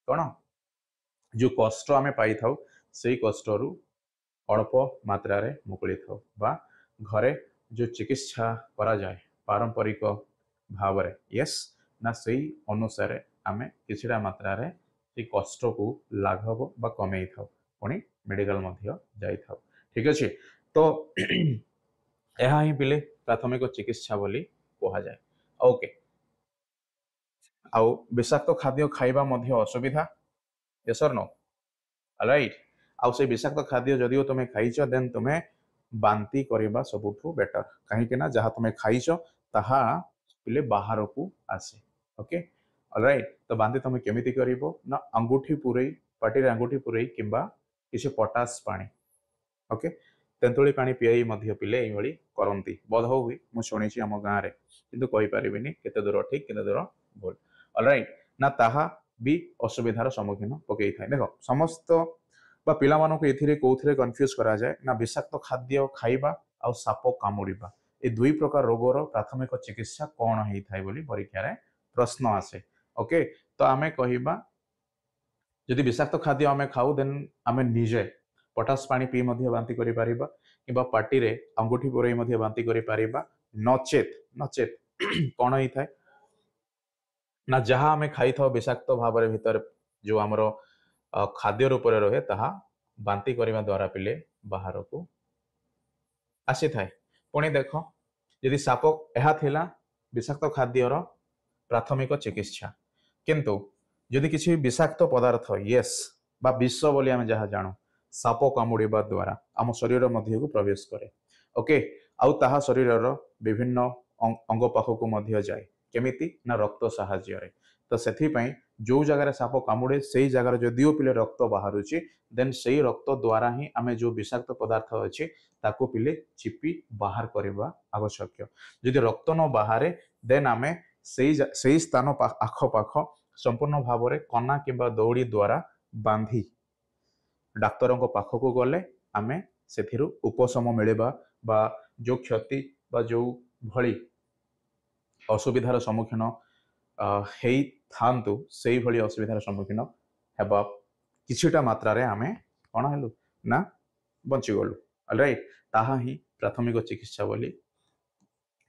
कौन जो कष्ट आम पाई था से कष्ट रु अल्प मात्रा रे मुकुली था बा घरे जो चिकित्सा करा जाए पारंपरिक भाव रे यस ना सही अनुसार आम किछिटा मात्रा रे से कष्ट को लाघव बा कमे था पुणी मेडिकल मध्य जाई था ठीक अच्छे तो यह ही पिले प्राथमिक चिकित्सा बोली कहा जाए ओके आउ विषाक्त खाद्य खाइबा मध्य असुविधा यस और नो राइट आउ से विषाक्त खाद्य जदियो तुम खाइछ देन तुम बांती करबा सबुठु बेटर कहीं ना जहाँ तुम खाइछ ताहा पिले बाहर को आसे ओके राइट तो बांती तुम केमिति करिवो ना अंगूठी पुरई पाटी रे अंगूठी पुरई किंबा किसी पोटास पानी ओके तेंतुली पानी पियाई मध्य पिले एभली करंती बोध हुए मु शुणी आम गाँव में किंतु कहि परिबिनी केते दूर ठीक केते दूर भूल ऑलराइट ना ताहा भी असुविधार सम्मुखीन पकई थाए देख समस्त बा पिला मानक एथिरे कोथिरे कंफ्यूज करा जाए ना विषाक्त खाद्य खाइबा आ साप कामुड़ीबा ए दुई प्रकार रोगर प्राथमिक चिकित्सा कौन होई थाए बोली परीक्षा रे प्रश्न आसे ओके तो आमे कहिबा जदि विषाक्त खाद्य आमे खाऊ देन आमे निजे पोटास पानी पी मध्य बांती करि परिबा किबा पार्टी रे अंगूठी पुरई मध्य बांती करि परिबा नचेत नचेत कौन होई थाए ना जहाँ आमे खाई था विषाक्त भाव भितर जो आमर खाद्य रूप रहे ताहा बांती करने द्वारा पिले बाहर को आसी थाए पुणी देख यदि साप यह थिला विषाक्त खाद्यर प्राथमिक चिकित्सा किंतु यदि किसी विषाक्त पदार्थ यस बा विष बोली आमे जहाँ जानू साप कामुड़ीबा द्वारा आम शरीर मध्य को प्रवेश करे ओके आउ ताहा शरीर विभिन्न अंग पाखक मध्य जाए केमिति ना रक्त साहाय्य तो से जो जगार साप कामुड़े से जगार जदिओ पिले रक्त बाहर देन से रक्त द्वारा ही आमे जो विषाक्त पदार्थ अच्छे ताको पिले चिपी बाहर करवा आवश्यक जदि रक्त न बाहर देन आमे से स्थान आखपाख संपूर्ण भाव में कना किंबा दौड़ी द्वारा बांधी डाक्तर पाखक गले आमे से उपशम मिलवा बा जो क्षति बा जो भली असुविधार सम्मुखीन थांतु से भली असुविधार सम्मुखीन हेबा किछिटा मात्रा रे आमे कौन हेलु ना बंची गलु ऑलराइट ताहा ही प्राथमिक चिकित्सा बोली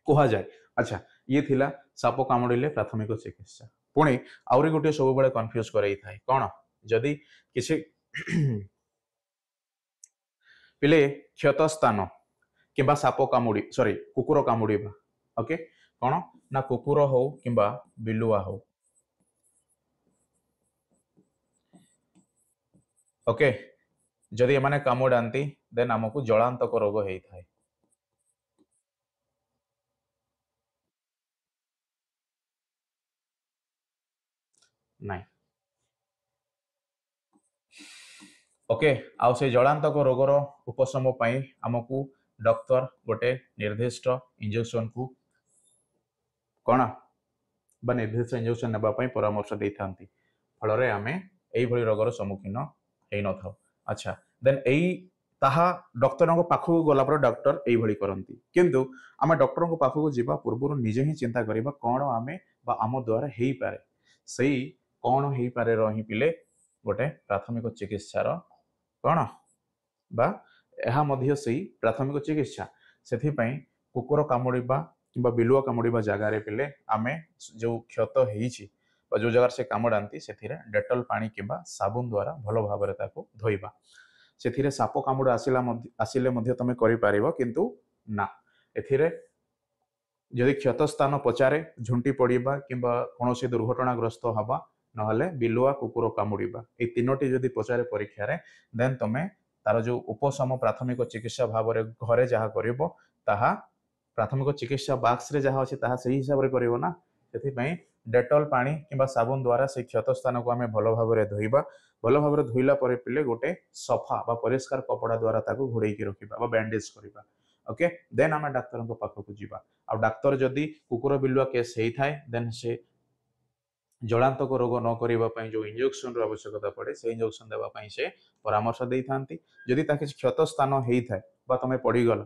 कहा जाए अच्छा ये थिला साप कामुड़िले प्राथमिक चिकित्सा पुणी आउरी गोटे सब बेले कन्फ्यूज कराई थाए कौन जदि किछि पिले क्षत स्थान किंबा साप कामुड़ी सॉरी कुकुर कामुड़ीबा ओके कौन ना कुकुर हो किंबा बिलुआ हो ओके जदि एमाने कामुड़ाती देन आमको जलांतक रोग होता है नहीं ओके आउ से जलांतक रोगर उपशम पाई आमको डॉक्टर गोटे निर्दिष्ट इंजेक्शन को कौन बा निर्दिष्ट इंजेक्शन नापी परामर्श दे था फल आम यही रोगर सम्मुखीन हो न था अच्छा देन यही ताहा डॉक्टर पाखक गला पर डॉक्टर यही करती किंतु आम डॉक्टर पाखक जावा पूर्व निजे ही चिंता करवा कौन आम बा आम द्वारा हो पारे से कौन हो पारे रही पिले गोटे प्राथमिक चिकित्सार कौन बा यह मध्य से प्राथमिक चिकित्सा से କୁକୁର କାମୁଡ଼ିବା କିମ୍ବା ବିଲୁଆ କାମୁଡ଼ିବା ଜାଗାରେ ପିଲେ ଆମେ ଯେଉଁ କ୍ଷତ ହେଇଛି ବା ଯେଉଁ ଜାଗାରେ ସେ କାମୁଡ଼ାନ୍ତି ସେଥିରେ ଡେଟଲ ପାଣି କିମ୍ବା ସାବୁନ ଦ୍ୱାରା ଭଲ ଭାବରେ ତାକୁ ଧୋଇବା। ସେଥିରେ ସାପ କାମୁଡ଼ା ଆସିଲେ ମଧ୍ୟ ତମେ କରିପାରିବ, କିନ୍ତୁ ନା, ଏଥିରେ ଯଦି କ୍ଷତ ସ୍ଥାନ ପଚାରେ ଝୁଣ୍ଟି ପଡ଼ିବା କିମ୍ବା କୌଣସି ଦୁର୍ଘଟଣାଗ୍ରସ୍ତ ହେବା ନହେଲେ ବିଲୁଆ କୁକୁର କାମୁଡ଼ିବା, ଏଇ ତିନୋଟି ଯଦି ପଚାରେ ପରୀକ୍ଷାରେ, ଦେନ୍ ତମେ ତାର ଯେଉଁ ଉପଶମ ପ୍ରାଥମିକ ଚିକିତ୍ସା ଭାବରେ ଘରେ ଯାହା କରିବ ତାହା ପ୍ରାଥମିକ ଚିକିତ୍ସା ବାକ୍ସରେ ଯାହା ଅଛି ତାହା ସେହି ହିସାବରେ କରିବ ନା। ସେଥିପାଇଁ ଡେଟଲ ପାଣି କିମ୍ବା ସାବୁନ ଦ୍ୱାରା ସେଇ କ୍ଷତ ସ୍ଥାନକୁ ଆମେ ଭଲ ଭାବରେ ଧୋଇବା। ଭଲ ଭାବରେ ଧୋଇଲା ପରେ ପିଲେ ଗୋଟେ ସଫା ବା ପରିଷ୍କାର କପଡ଼ା ଦ୍ୱାରା ତାକୁ ଘୋଡ଼େଇକି ରଖିବା ବା ବ୍ୟାଣ୍ଡେଜ କରିବା। ଓକେ, ଦେନ୍ ଆମେ ଡାକ୍ତରଙ୍କ ପାଖକୁ ଯିବା। ଆଉ ଡାକ୍ତର ଯଦି କୁକୁର ବିଲୁଆ କେସ୍ ହେଇଥାଏ ଦେନ୍ ସେ ଜଳାନ୍ତକ ରୋଗ ନ କରିବା ପାଇଁ ଯେଉଁ ଇଞ୍ଜେକ୍ସନର ଆବଶ୍ୟକତା ପଡ଼େ ସେ ଇଞ୍ଜେକ୍ସନ ଦେବା ପାଇଁ ସେ ପରାମର୍ଶ ଦେଇଥାନ୍ତି। ଯଦି ତା କିଛି କ୍ଷତ ସ୍ଥାନ ହେଇଥାଏ ବା ତମେ ପଡ଼ିଗଲ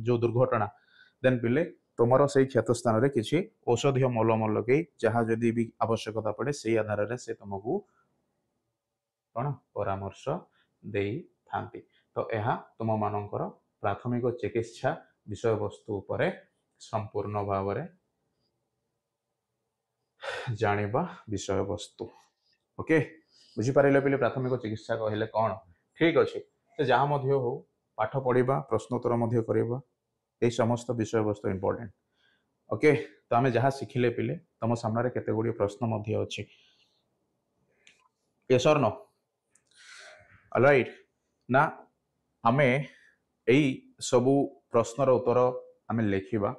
ଯେଉଁ ଦୁର୍ଘଟଣା, ଦେନ୍ ପିଲେ ତୁମର ସେଇ କ୍ଷତ ସ୍ଥାନରେ କିଛି ଔଷଧୀୟ ମଲମ ଲଗେଇ ଯାହା ଯଦି ବି ଆବଶ୍ୟକତା ପଡ଼େ ସେଇ ଆଧାରରେ ସେ ତୁମକୁ କ'ଣ ପରାମର୍ଶ ଦେଇଥାନ୍ତି। ତ ଏହା ତୁମମାନଙ୍କର ପ୍ରାଥମିକ ଚିକିତ୍ସା ବିଷୟବସ୍ତୁ ଉପରେ ସମ୍ପୂର୍ଣ୍ଣ ଭାବରେ ଜାଣିବା ବିଷୟବସ୍ତୁ। ଓକେ, ବୁଝିପାରିଲେ ପିଲେ ପ୍ରାଥମିକ ଚିକିତ୍ସା କହିଲେ କ'ଣ? ଠିକ୍ ଅଛି, ସେ ଯାହା ମଧ୍ୟ ହଉ ପାଠ ପଢ଼ିବା, ପ୍ରଶ୍ନୋତ୍ତର ମଧ୍ୟ କରିବା, এই সমস্ত বিষয়বস্তু ইম্পর্টেন্ট। ওকে, তো আমি যাহা শিখিলে পিলে তম সামনে কেতে গুড়িয়ে প্রশ্ন মধ্যে ଅଛି। yes or no? অলরাইট না, ଆମେ এই ସବୁ ପ୍ରଶ୍ନର ଉତ୍ତର ଆମେ ଲେଖିବା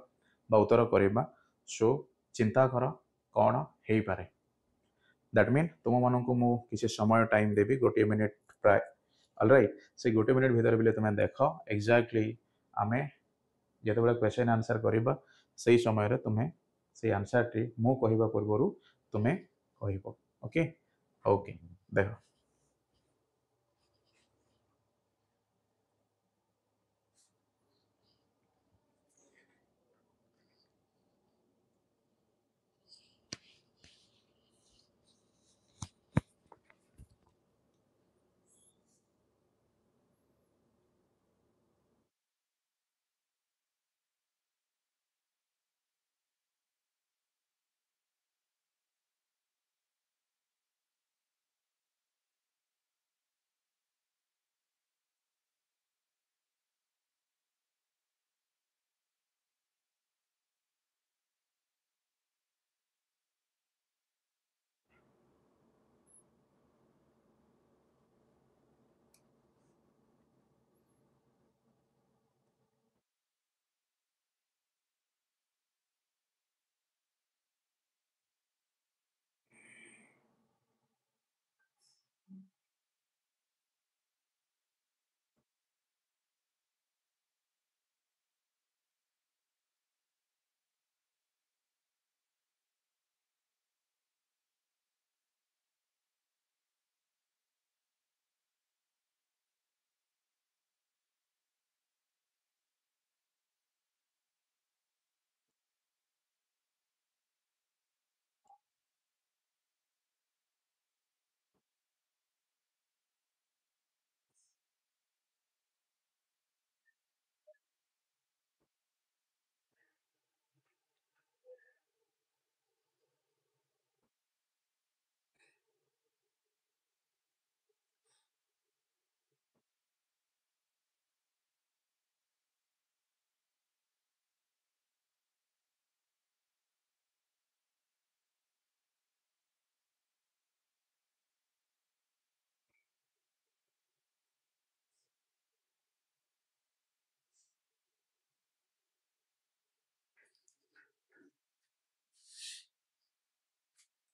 ବା ଉତ୍ତର କରିବା। ସୋ ଚିନ୍ତା କର କ'ଣ ହେଇପାରେ। ଦ୍ୟାଟ୍ ମିନ୍ ତୁମମାନଙ୍କୁ ମୁଁ କିଛି ସମୟ ଟାଇମ୍ ଦେବି, 1 ମିନିଟ୍ ପ୍ରାୟ। অলরাইট, ସେ 1 ମିନିଟ୍ ଭିତରେ ବି ତୁମେ ଦେଖ ଏକ୍ଜାକ୍ଟଲି ଆମେ ଯେତେବେଳେ କ୍ୱେଶ୍ଚନ୍ ଆନ୍ସର କରିବା ସେଇ ସମୟରେ ତୁମେ ସେଇ ଆନ୍ସରଟି ମୁଁ କହିବା ପୂର୍ବରୁ ତୁମେ କହିବ। ଓକେ ଓକେ, ଦେଖ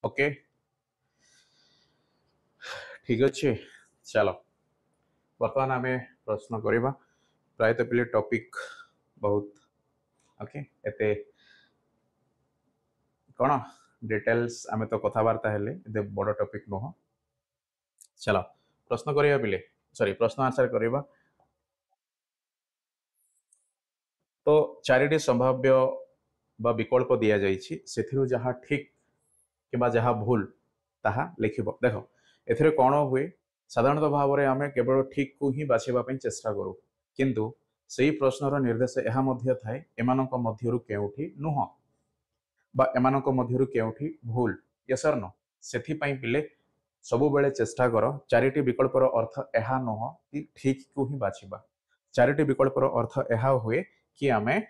ଓକେ, ଠିକ୍ ଅଛି। ଚାଲ ବର୍ତ୍ତମାନ ଆମେ ପ୍ରଶ୍ନ କରିବା। ପ୍ରାୟତଃ ପିଲେ ଟପିକ୍ ବହୁତ ଓକେ, ଏତେ କ'ଣ ଡିଟେଲ୍ସ ଆମେ ତ କଥାବାର୍ତ୍ତା ହେଲେ, ଏତେ ବଡ଼ ଟପିକ୍ ନୁହଁ। ଚାଲ ପ୍ରଶ୍ନ କରିବା ପିଲେ, ସରି ପ୍ରଶ୍ନ ଆନ୍ସର କରିବା। ତ 4ଟି ସମ୍ଭାବ୍ୟ ବା ବିକଳ୍ପ ଦିଆଯାଇଛି, ସେଥିରୁ ଯାହା ଠିକ୍ କିମ୍ବା ଯାହା ଭୁଲ ତାହା ଲେଖିବ। ଦେଖ ଏଥିରେ କ'ଣ ହୁଏ, ସାଧାରଣତଃ ଭାବରେ ଆମେ କେବଳ ଠିକ୍କୁ ହିଁ ବାଛିବା ପାଇଁ ଚେଷ୍ଟା କରୁ, କିନ୍ତୁ सेही प्रश्नर निर्देश यह मध्य थाए एमानक मध्यरु केउठी नुह बा एमानक मध्यरु केउठी भूल यस और नो सेथि पई पिले सबु बेले चेष्टा कर चारिटी विकल्पर अर्थ यह नुह कि ठीक को ही बाछिबा चारिटी विकल्पर अर्थ यह हुए कि आमे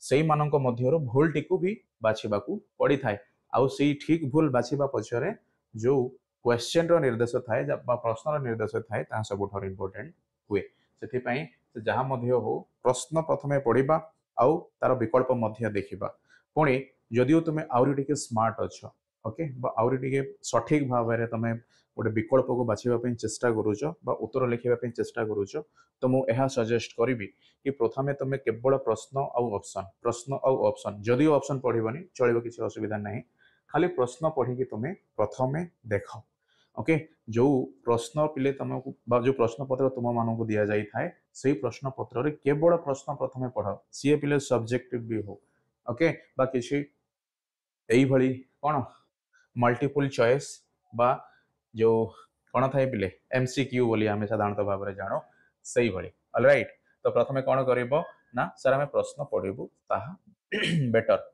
सेही मानक मध्यरु भूल टिकु भी बाछिबाकू पड़ी थाए आउ सेही ठीक भूल बाछिबा पछरे जो क्वेश्चन रो निर्देश थाए बा प्रश्न रो निर्देश थाए ता सबुठार इंपोर्टेंट हुए सेथि पई से जहाँ मध्य हो प्रश्न प्रथमे पढ़िबा आउ तार विकल्प मध्य देखिबा पुणी जदिओ तुमे आउरी टिके स्मार्ट अछ ओके बा आउरी टिके सठिक भाव में तुमे गोटे विकल्प को बाछिबा पई चेष्टा करूछ बा उत्तर लिखिबा पई चेष्टा करूछ तो मु एहा सजेस्ट करिवि कि प्रथमे तुमे केवल प्रश्न आउ ऑप्शन जदिओ ऑप्शन पढ़िबनी चलिबो किसी असुविधा नहीं खाली प्रश्न पढ़ी कि तुमे प्रथमे देख ओके जो प्रश्न पिले तुमको जो प्रश्न पत्र तुम मानक दि जाई थाए से प्रश्न पत्र रे केवल प्रश्न प्रथमे पढ़ सी पिले सब्जेक्टिव भी हो ओके बा किसी एई भली कोन मल्टीपल चॉइस बा जो कोन थाए पिले एमसीक्यू बोली आमे साधारणतः भाव में जानो सही भली ऑलराइट तो प्रथमे कोन करिवो ना सर आमे प्रश्न पढ़िबू ताहा बेटर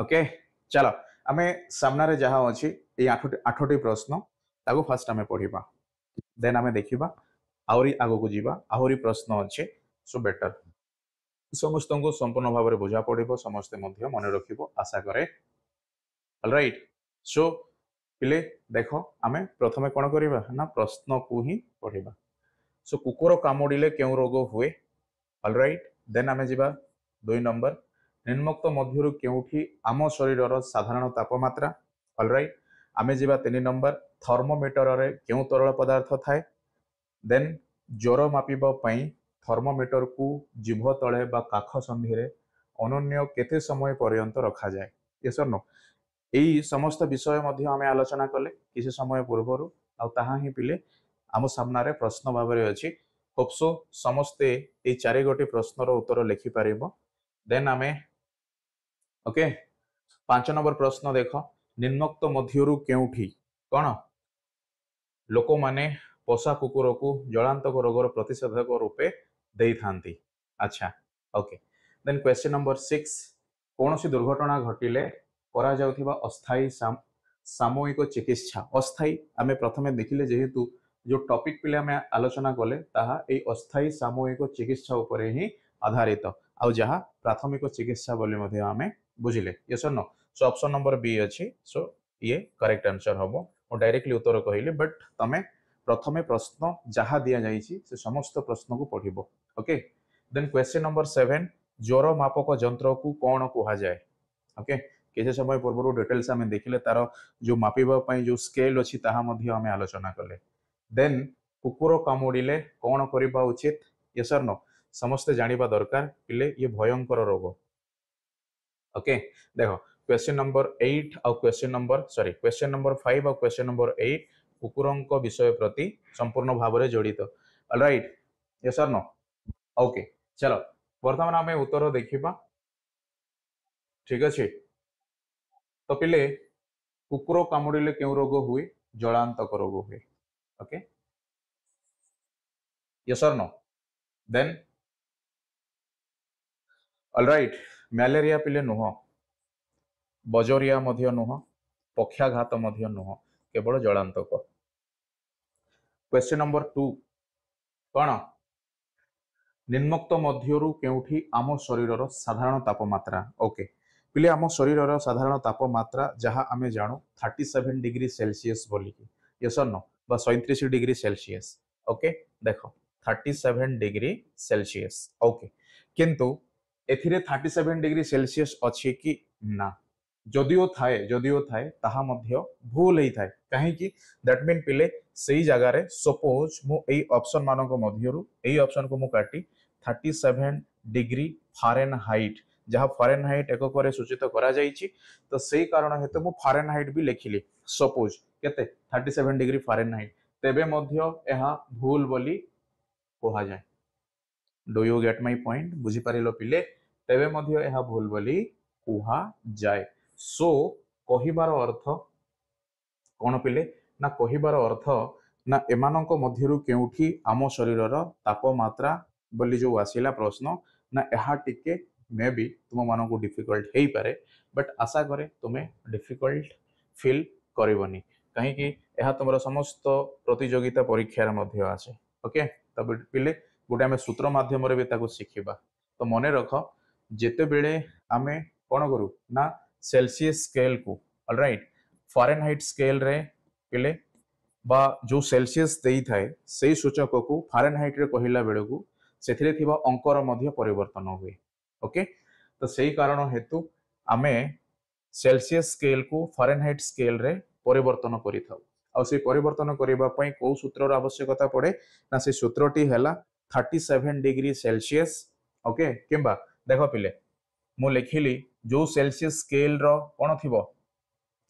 ओके चलो आमे सामने जहाँ अच्छी ये आठटी प्रश्न ताको फास्ट आमे पढ़िबा देन आमे देखिबा आउरी आगो को जीवा आहुरी प्रश्न अच्छे सो बेटर समस्त को संपूर्ण भाव में बुझा पड़ो समस्ते मन रखिबो आशा करे ऑलराइट सो पिले देख आमे प्रथमे कौन करिबा ना प्रश्न को ही पढ़िबा सो कुकुर कामुड़िले क्यों रोग हुए ऑलराइट देन आमे जीवा 2 नंबर निम्नोक्त मध्यरु केउठी आम शरीर साधारण तापमात्रा ऑलराइट आमे जीवा 3 नंबर थर्मोमीटर रे क्यों तरल पदार्थ थाए देन ज्वर मापिबा पई थर्मोमीटर को जीभ तले बा काख संधि रे अनन्य केते समय पर्यंत रखा जाए यस और नो एई समस्त विषय मध्य आमे आलोचना कले किसी समय पूर्वरु आ ताहा ही पिले आम सामना रे प्रश्न भाव में अच्छी होप्सो समस्ते ए 4 गोटी प्रश्नर उत्तर लिखि पारिबो देन आमे ओके 5 नंबर प्रश्न देख निम्नोक्त मध्यरु केउठी कौन लोक माने पोषा कुकुर को जलांतक रोगर प्रतिषेधक रूपे दे थांती अच्छा ओके देन क्वेश्चन नंबर 6 कौन सी दुर्घटना घटिले करा जाउथिबा अस्थायी सामूहिक चिकित्सा अस्थायी आमे प्रथमे देखिले जेहेतु जो टॉपिक पिले आमे आलोचना कले ताहा ए अस्थायी सामूहिक चिकित्सा उपरे ही आधारित आउ जहा प्राथमिक चिकित्सा बोली मध्ये आमे बुझिले यस और no so option number B अछि सो ये करेक्ट आंसर हबो मु डायरेक्टली उत्तर कहली बट तमे प्रथमे प्रश्न जहाँ दि जाइछि से समस्त प्रश्न को पढ़िबो ओके देन क्वेश्चन नंबर 7 ज्वर मापक यंत्र को कौन कहा जाए ओके किसी समय पूर्व डिटेल्स आमे देखिले तार जो मापिबा पई जो स्केल अछि ताहा मध्ये आमे आलोचना कले देन कुकुर कामुड़िले कौन करिबा उचित यस और नो समस्त जानिबा दरकार पिले ये भयंकर रोग ओके देखो क्वेश्चन नंबर 8 और क्वेश्चन नंबर 5 और क्वेश्चन नंबर 8 कुकुरंक विषय प्रति संपूर्ण भाव में जड़ित ऑलराइट यस और नो ओके चलो वर्तमान आमे उत्तर देखिबा ठीक अछि तो पिले कुकुर कामुड़िले क्यों रोग हुए जलांतक रोग हुए ओके यस और नो देन ऑलराइट मलेरिया पिले नुह बजरिया मध्य नुह पक्षाघात मध्य नुह केवल जलांतक क्वेश्चन नंबर 2 कौन निम्नोक्त मध्यरु केउठी आम शरीर साधारण तापमात्रा ओके पिले आम शरीर साधारण तापमात्रा जहाँ आमे जानु 37 डिग्री सेल्सियस बोली यस और नो बा 37 डिग्री सेल्सियस ओके देखो 37 डिग्री सेल्सियस ओके किंतु एथिरे 37 डिग्री सेल्सियस अच्छी कि ना जदिओ थाए ताहा मध्य भूल ही थाए कहीं कि दैट मीन पिले सही जगह रे सपोज मु एई ऑप्शन मानक मध्यरु एई ऑप्शन को मु काटी 37 डिग्री फारेनहाइट जहाँ फारेनहाइट एकक रे सूचित करा जाइछि तो सही कारण हेतु मु फारेनहाइट भी लिखिली सपोज केते 37 डिग्री फारेनहाइट तेबे मध्य एहा भूल बोली कहा जाए do you get my point बुझी पारिलो पिले तेबे मध्य एहा भूल बोली कहा जाए सो कहिबार अर्थ कौन पिले ना कहिबार अर्थ ना एमानक मध्यरु केउठी आम शरीरर तापमात्रा बोली जो आसिला प्रश्न ना यहाँ टिके मे बी तुम मानक डिफिकल्ट हो पारे बट आशा करे तुम्हें डिफिकल्ट फील करबनी कहीं तुम समस्त प्रतियोगिता परीक्षार मध्य आसे ओके तो पिले गोटे आम सूत्र माध्यम भी शिखा तो मन रख जिते बेले आमे कौन करूँ ना सेल्सियस स्केल को ऑलराइट फारेनहाइट स्केल रे पिले बा जो सेल्सियस देई थाए से सूचक को फारेनहाइट रे कहला बेले को से अंकर मध्य परिवर्तन हुए ओके तो सही कारण हेतु आमे सेल्सियस स्केल को फारेनहाइट स्केल रे परिवर्तन करि थाउ आ से परिवर्तन करिबा पई को सूत्रर आवश्यकता पड़े ना से सूत्रटी हैला 37 डिग्री सेल्सियस ओके किंबा देखो पिले मु लिखिली जो सेल्सियस स्केल रो कोन थिबो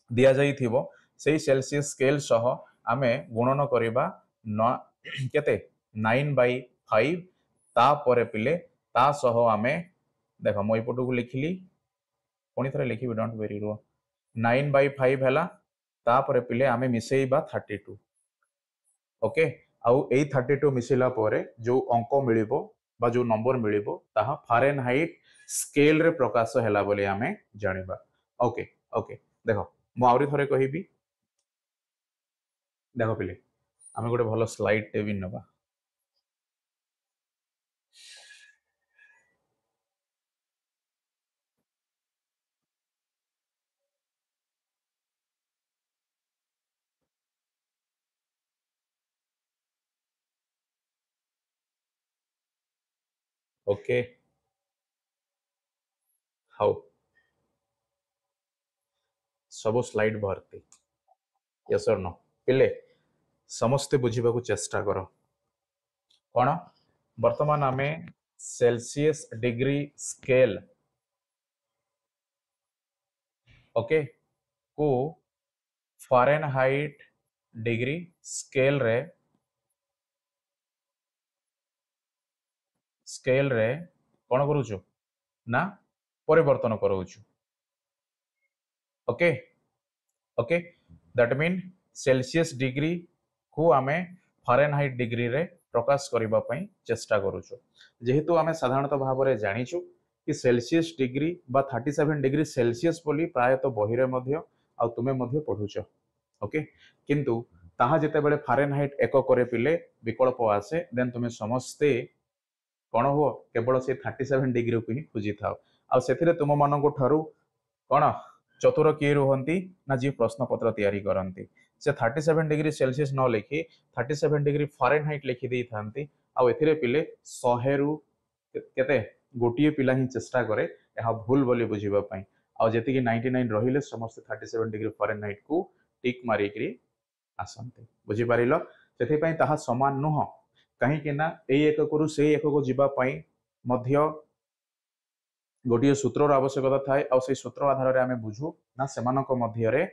दिया जाई थिबो सेही सेल्सियस स्केल सह आमे गुणन करिबा केते 9/5 ता परे पिले ता सह आमे देखो मो एपटू को लिखिली पुणी थे लिखी डोंट वेरी रो 9/5 है तापर पिले आमे मिसेइबा 32 ओके आउ ए 32 मिसेला परे जो अंक मिलिबो बा जो नंबर मिलिबो ताहा फारेनहाइट स्केल रे प्रकाश हैला बोले आमे जानिबा ओके ओके देखो मु आउरी थरे कहिबी देखो पिले आमे गोटे भलो स्लाइड टे भी नबा ओके हाउ सब स्लाइड भरती यस और नो पिले समस्ते बुझीबा को चेष्टा करो कौन वर्तमान आमे सेल्सियस डिग्री स्केल ओके को फारेनहाइट डिग्री स्केल रे कौन करूछु ना परिवर्तन करूछु okay okay that mean Celsius degree को आमे फारेनहाइट डिग्री रे प्रकाश करबा पई चेष्टा करूछु जेहेतु आमे साधारणतः भाव रे जानिछु कि सेल्सियस डिग्री बा 37 डिग्री सेल्सियस बोली प्राय तो बही रे मध्य आ तुमे मध्य पढुछो ओके किंतु ताहा जेते बेले फारेनहाइट एक करे पिले विकल्प आसे देन तुमे समस्ते कौन हो केवल से 37 डिग्री को ही खोजी था आ से तुम मान ठारू कौन चतुर किए रुहति ना जी प्रश्न पत्र तैयारी करती से 37 डिग्री सेल्सियस न लिखि 37 डिग्री फारेनहाइट लिखि दे थांती आ एथिरे पिले 100 रु केते गोटिए पिला ही चेष्टा करे यह भूल बोली बुझिबा पई आ जेति कि 99 रहिले समस्त 37 डिग्री फारेनहाइट को टिक मारी करी आसंती बुझी पारिलो सेथि पई ताहा समान नुह कहीं ना यही एक करू से एक को जीवा पाई मध्य गोटे सूत्र आवश्यकता थाए आ से सूत्र आधार में आम बुझू ना सेमानक मध्य रे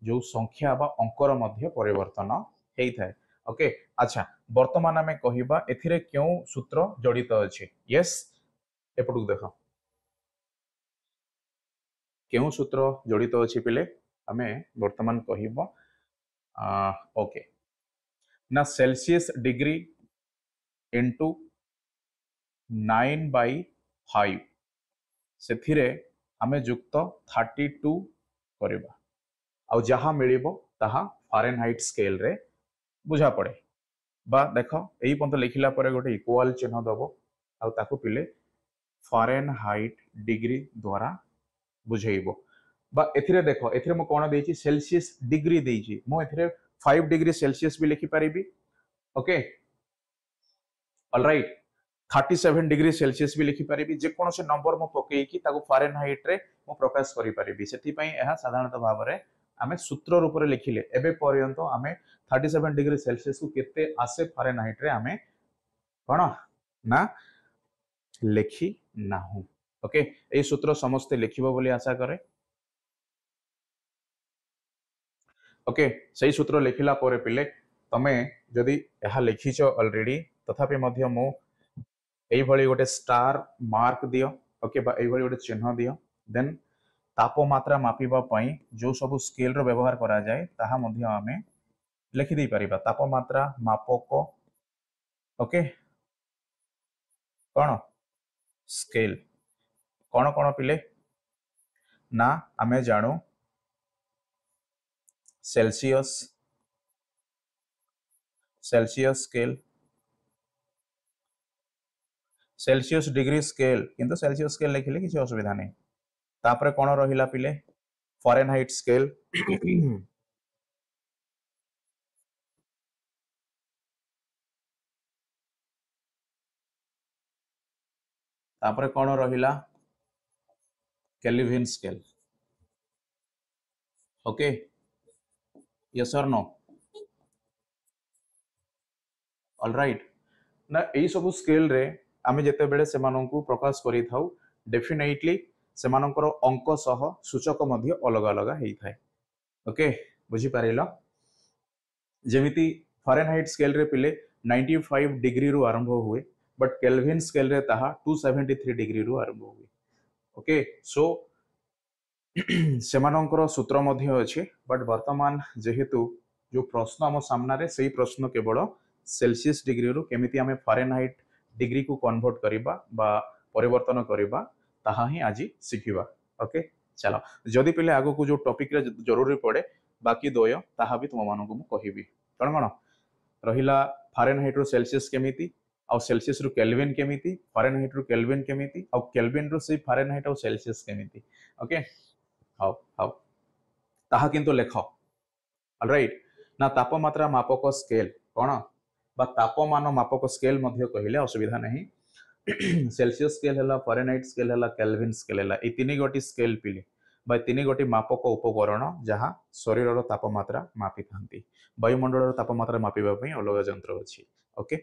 जो संख्या बा अंकर मध्य परिवर्तन होता है ओके अच्छा वर्तमान आम कहिबा एथिरे क्यों सूत्र जड़ित अछि यस एपटू देख क्यों सूत्र जड़ित अछि पिले आमे वर्तमान कहिबा ओके ना सेल्सियस डिग्री इंटू 9/5 से आमे युक्त 32 करबा आ जहाँ मिलिबो ताहा फारेनहाइट स्केल रे बुझा पड़े बा देख यही पर्यंत लिखिला परे गोटे इक्वल चिन्ह दबो आ ताको पिले फारेनहाइट डिग्री द्वारा बुझेइबो बा एथिरे देखो एथिरे मो कोन देछि सेल्सियस डिग्री देछि मो एथिरे 5 डिग्री सेल्सियस भी लिखि परिबी ओके ऑलराइट 37 डिग्री सेल्सियस भी लिखिपारि जेकोसी नंबर मु पकईकी फारेनहाइट रे मु प्रकाश करि पारिबी सेति पई एहा साधारणतः भाव में आमे सूत्र रूप में लिखिले एबे पर्यंत आमे 37 डिग्री सेल्सियस को केते आसे फारेनहाइट रे आमे कोन ना लिखि नाहु ओके ए सूत्र समस्त लिखिबो बोली आशा करे ओके सही सूत्र लिखिला परे पिले तमे जदि एहा लिखिछ ऑलरेडी तथापि मध्य मु एइभଳି गोटे स्टार मार्क दियो ओके बा एइभଳି गोटे चिन्ह दियो देन तापमात्रा मापिबा पई जो सब स्केल रो व्यवहार करा जाय ताहा मध्य आमे लिखि दे परिबा तापमात्रा मापक ओके कौन स्केल कौन कौन पिले ना आमे जानू Celsius Celsius scale Celsius degree scale किंतु सेल्सियस स्केल लिखिले किसी असुविधा नहीं तापर कौन रहिला पिले फारेनहाइट स्केल तापर कौन रहिला केल्विन स्केल ओके यस और नो ऑलराइट ना यही सब स्केल रे आमे जेते बेले सेमानंकु प्रकाश करि थाउ डेफिनेटली सेमानंकर अंक सह सूचक मध्य अलग अलग हेई थाए ओके बुझी पारिलो जेमिति फारेनहाइट स्केल रे पिले 95 डिग्री रु आरंभ हुए बट केल्विन स्केल रे ताहा 273 डिग्री रु आरंभ हुए ओके सो सेमानंकर सूत्र मध्य अछि बट वर्तमान जेहेतु जो प्रश्न आम सामने से प्रश्न केवल सेल्सियस डिग्री रु केमिति आमे फारेनहाइट डिग्री को कन्वर्ट करिबा बा परिवर्तन करिबा ताहा ही आज शिखिबा ओके चलो जदि पिले आगो को जो टॉपिक रे जरूरी पड़े बाकी दोय ताहा भी तुम मानको मु कहिबी कौन कौन रहिला फारेनहाइट रु सेल्सियस केमिति आ सेल्सियस रु केल्विन केमिति फारेनहाइट रु केल्विन केमिति आ केल्विन रु से फारेनहाइट आ सेल्सियस केमिति ओके हाउ हाउ ताहा किंतु लेख ऑलराइट ना तापमात्रा मापक स्केल कौन बा तापमान मापक स्केल मध्य कहले असुविधा नहीं सेल्सियस स्केल है फारेनहाइट स्केल है केल्विन स्केल है ये तीन गोटी स्केल पिले बा तीन गोटी मापक उपकरण जहाँ शरीर तापमात्रा मापी था वायुमंडल तापमात्रा मापिबा अलग यंत्र अच्छी ओके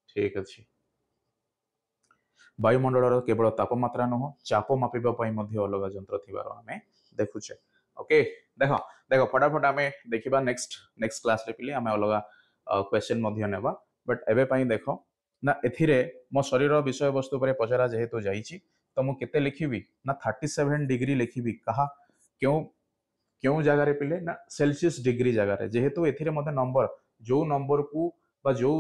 ठीक अच्छे वायुमंडल केवल तापमात्रा नुह चाप मापिबा अलग यंत्र थी आम देखुचे ओके देख देख फटाफट आम देखा नेक्स्ट नेक्स्ट क्लास रे पिले आम अलग क्वेश्चन मध्य नेबा बट एबे पाई देखो ना एथिरे मो शरीर विषय वस्तु पर पचरा जेहेतु जाइछि तो मु केते लिखिबी ना 37 डिग्री लिखिबी कहा क्यों क्यों जगह रे पिले ना सेल्सियस डिग्री जगह रे जेहेतु एथिरे मते नंबर जो नंबर को बा जो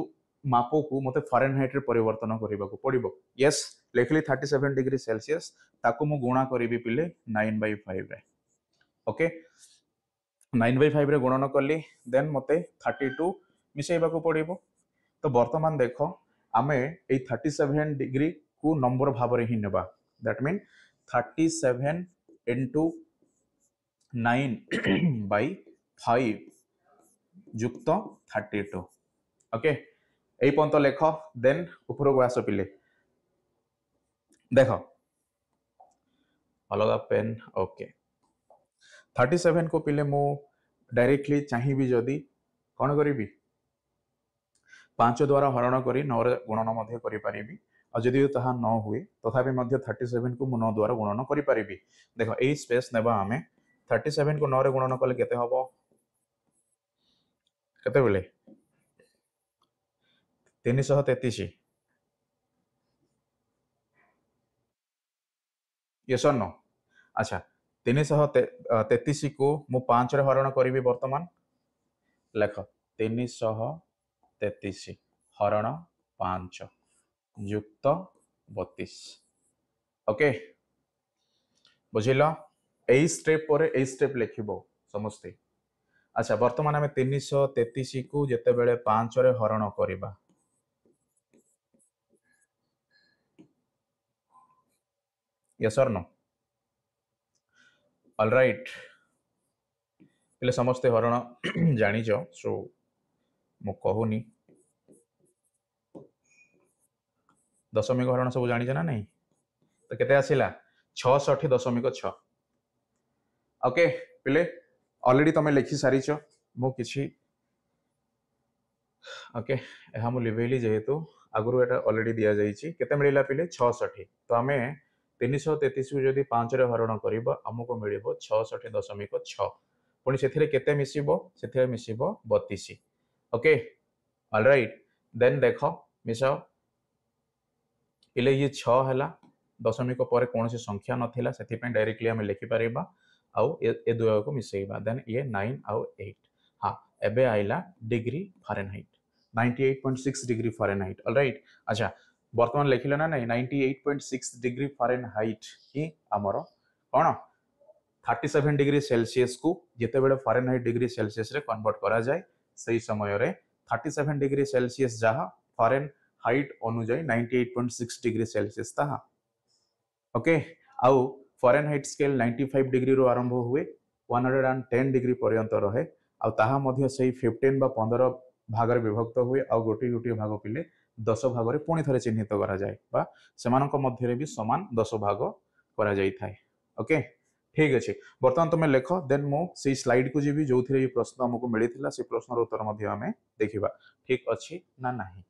मापो को मते फारेनहाइट रे परिवर्तन करबा को पड़िबो यस लिखली 37 डिग्री सेल्सियस ताको मु गुणा करिबी पिले 9/5 रे ओके 9/5 रे गुणन कली देन मते 32 मिसेबा को पड़िबो तो वर्तमान देखो आमे ए 37 डिग्री को नंबर भाव रे ही नेबा दैट मीन 37 into 9/5 युक्त 32 ओके एई पंत लेख देन ऊपर को आस पिले देख अलग पेन ओके 37 को पिले मु डायरेक्टली चाहिए जदि कौन करी 5 द्वारा हरण करी 9 गुणन करी और जदि ताहा न हुए तथापि मध्य 37 को 9 द्वारा गुणन करी पारिबी देखो एई स्पेस नेबा हमें 37 को 9 रे गुणन कले केते हबो केते बेले 333 यस और नो अच्छा 333 को मु 5 रे हरण करी वर्तमान लेख 333 हरण 5 युक्त 32 ओके बुझिल ए स्टेप पर ए स्टेप लिखिबो समस्ते अच्छा वर्तमान आम 333 को जिते बेले 5 रे हरण करिबा यस और नो ऑलराइट पहले समस्ते हरण जानिछ सो मु कहूनी दशमिक हरण सब जानिछ ना नहीं तो केते आसिला 66.6 ओके पिले ऑलरेडी तमे लिखि सारिछ मु किछि ओके एहा मु लिवेली जेहेतु आगुरु एटा ऑलरेडी दिया जाइछि केते मिलिला पिले 66 तो आमे 333 को जदि 5 रे हरण करिबा हमको मिलिबो 66.6 पुणी सेथिरे केते मिसिबो सेथिरे मिसिबो 32 ओके ऑलराइट देन देखो मिसाओ पिले ये 6 हला दशमिक पर कौन सी संख्या नथिला सेथि पे डायरेक्टली हम लिखि परिबा आउ ए दुय को मिसेइबा देन ये 9 आउ 8 हां एबे आइला degree Fahrenheit 98.6 degree Fahrenheit all right अच्छा बर्तमान लिखिले ना नहीं 98.6 डिग्री फारेनहाइट ही आमर कौन 37 डिग्री सेल्सियस को जिते बड़े फारेनहाइट डिग्री सेल्सियस रे कन्वर्ट करा जाए सही समय रे 37 डिग्री सेल्सियस जहाँ फारेनहाइट अनुजाई 98.6 डिग्री सेल्सियस ताहा ओके आउ फारेनहाइट स्केल 95 डिग्री रो आरंभ हुए 110 डिग्री पर्यंत रहे आउ ताहा मध्य सही 15 बा 15 भाग रे विभक्त हुए आउ गोटी गोटी भाग पिले 10 भाग रे पुणी थरे चिन्हित करा जाए बा सेमानक मध्य रे भी समान 10 भाग करा जाई थाए ओके ठीक अछि बर्तमान तुम लेख देन मो से स्लाइड को जीवी जो थिरे प्रश्न हमको मिलिथिला से प्रश्न रो उत्तर मध्य हमें देखिबा ठीक अछि ना नाही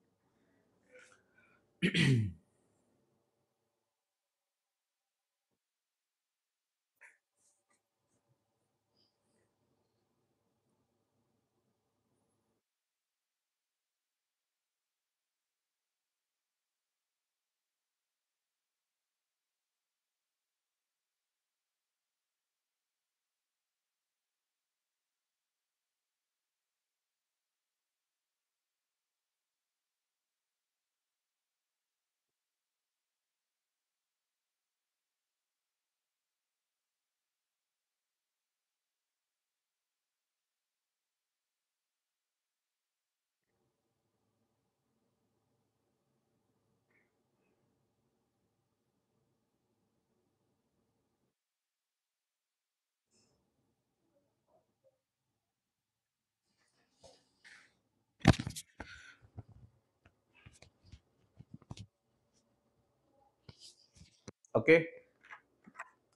ओके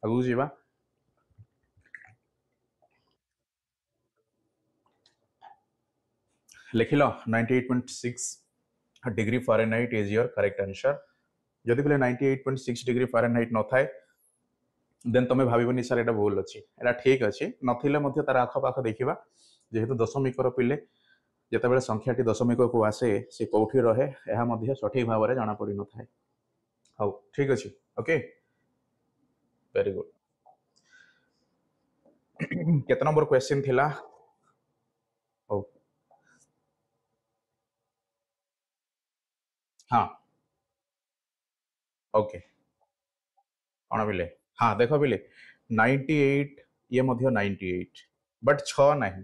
आगु जीवा लिखिल 98.6 degree Fahrenheit is your correct answer जदि बोले 98.6 डिग्री फारेनहाइट न थाए देन तुम भावनी सर यहाँ भूल अच्छी एटा ठीक अच्छे ना तार आखपाख देखा जेहेतु दशमिक पिले जिते संख्याटी दशमिक को आसे सी कौटी रहे यह सठिक भाव में जना पड़ न था हाँ ठीक अच्छे ओके वेरी गुड केते नंबर क्वेश्चन थिला ओ हाँ ओके कौन बिले हाँ देख बिले 98 ये मध्य 98 बट 6 नहीं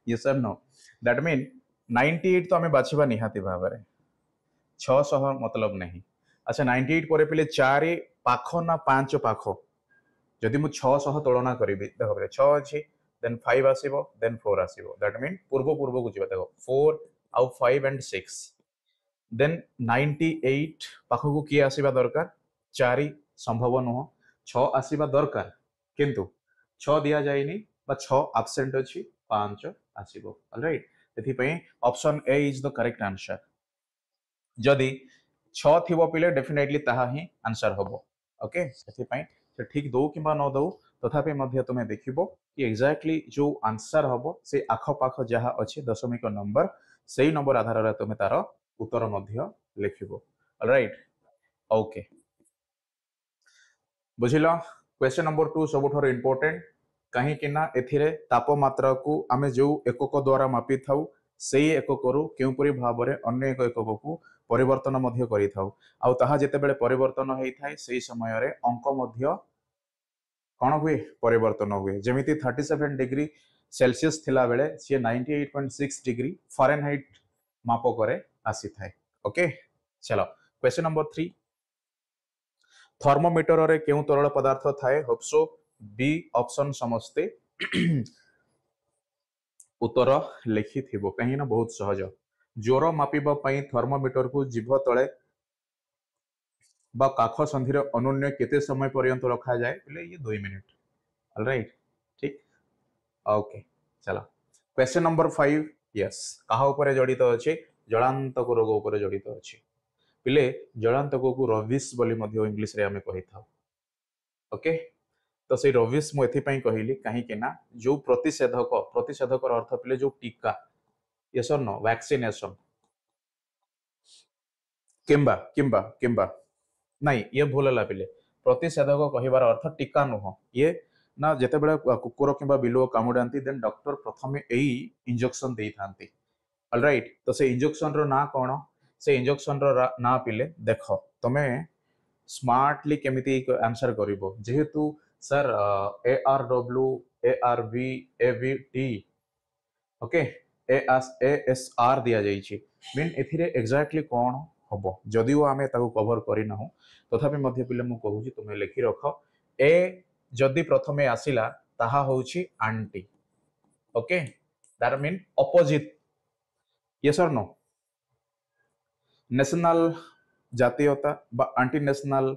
ये सर नो दैट मीन 98 तो आम बाछवा निहाती भाव में 600 मतलब नहीं अच्छा 98 पर पिले 4 पाख ना 5 पाख जदि मु 600 तुलना करी देख 6 अच्छी देन 5 आसीबो देन 4 आसीबो दैट मीन पूर्व पूर्व को जीवा देखो 4 आउ 5 एंड 6 देन 98 पाखक किए आसवा दरकार 4 संभव नुह 6 आसवा दरकार किंतु 6 दि जाइनी 6 आब्सेंट अच्छी 5 आसीबो ऑलराइट एथिपई option A is the correct answer जदि 6 थिबो पिले डेफिनेटली ताहा ही आंसर होबो ओके एथिपई से ठीक दो किंबा न दो तथापि मध्य तुम देखिबो कि एग्जैक्टली जो आंसर होबो से आख पाख जहा अछि दशमिक नंबर सेही नंबर आधार रे तुम तार उत्तर मध्य लिखिबो ऑलराइट ओके बुझिलो क्वेश्चन नंबर 2 सबुठार इंपोर्टेंट कहीं कि ना एथिरे तापमात्रा को आमे जो एकक द्वारा मापी थाउ सेही एकक रु केउपरि भाव रे अन्य एक एकक को परिवर्तन मध्य करि थाउ आउ ताहा जेते बेले परिवर्तन हेइ थाए सेही समय रे अंक मध्य कौन हुए परिवर्तन हुए जमीती 37 डिग्री सेल्सियस थिला बेले सी 98.6 डिग्री फारेनहाइट माप करे आसी थाए ओके चलो क्वेश्चन नंबर 3 थर्मोमीटर रे केउ तरल पदार्थ थाए होप्सो बी ऑप्शन समस्ते उत्तर लिखि थिबो कहीं ना बहुत सहज ज्वर मापिबा पई थर्मोमीटर को जीभ तळे बा काख संधि रे अनुन्य केते समय पर्यंत रखा जाए बोले ये 2 मिनिट ऑलराइट ठीक ओके चलो क्वेश्चन नंबर 5 यस कहा ऊपर जड़ित अछि जलांतक रोग ऊपर जड़ित अछि पिले जलांतक को रविस बोली मध्य इंग्लिश रे हमें कहि थाउ ओके तो से रविस मु एथि पई कहिली काहे के ना जो प्रतिषेधक अर्थ पिले जो टीका यस और नो वैक्सीनेशन किंबा किंबा किंबा नहीं ये भूल है पिले प्रतिषेधक कहिबार अर्थ टीका नुह ये ना जेते बेले कुकुर किंबा बिलुओ कामुडांती देन डॉक्टर प्रथमे एई इंजेक्शन देई थांती ऑलराइट तो से इंजेक्शन रो ना कोन से इंजेक्शन रो ना पिले देख तमे स्मार्टली केमिति आंसर करिवो जेहेतु sir ARW ARV AVT okay ASR दिया जाइछि मीन एथिरे एक्जाक्टली कोन हबो जदिও आमे ताको कवर करि ना तथापि मध्य पिले मु कहूची तुमे लिखि रख ए जदि प्रथमे आसिला ताहा होउछि anti okay that mean opposite yes और नो नेशनल जातीयता बा आंटी नेशनल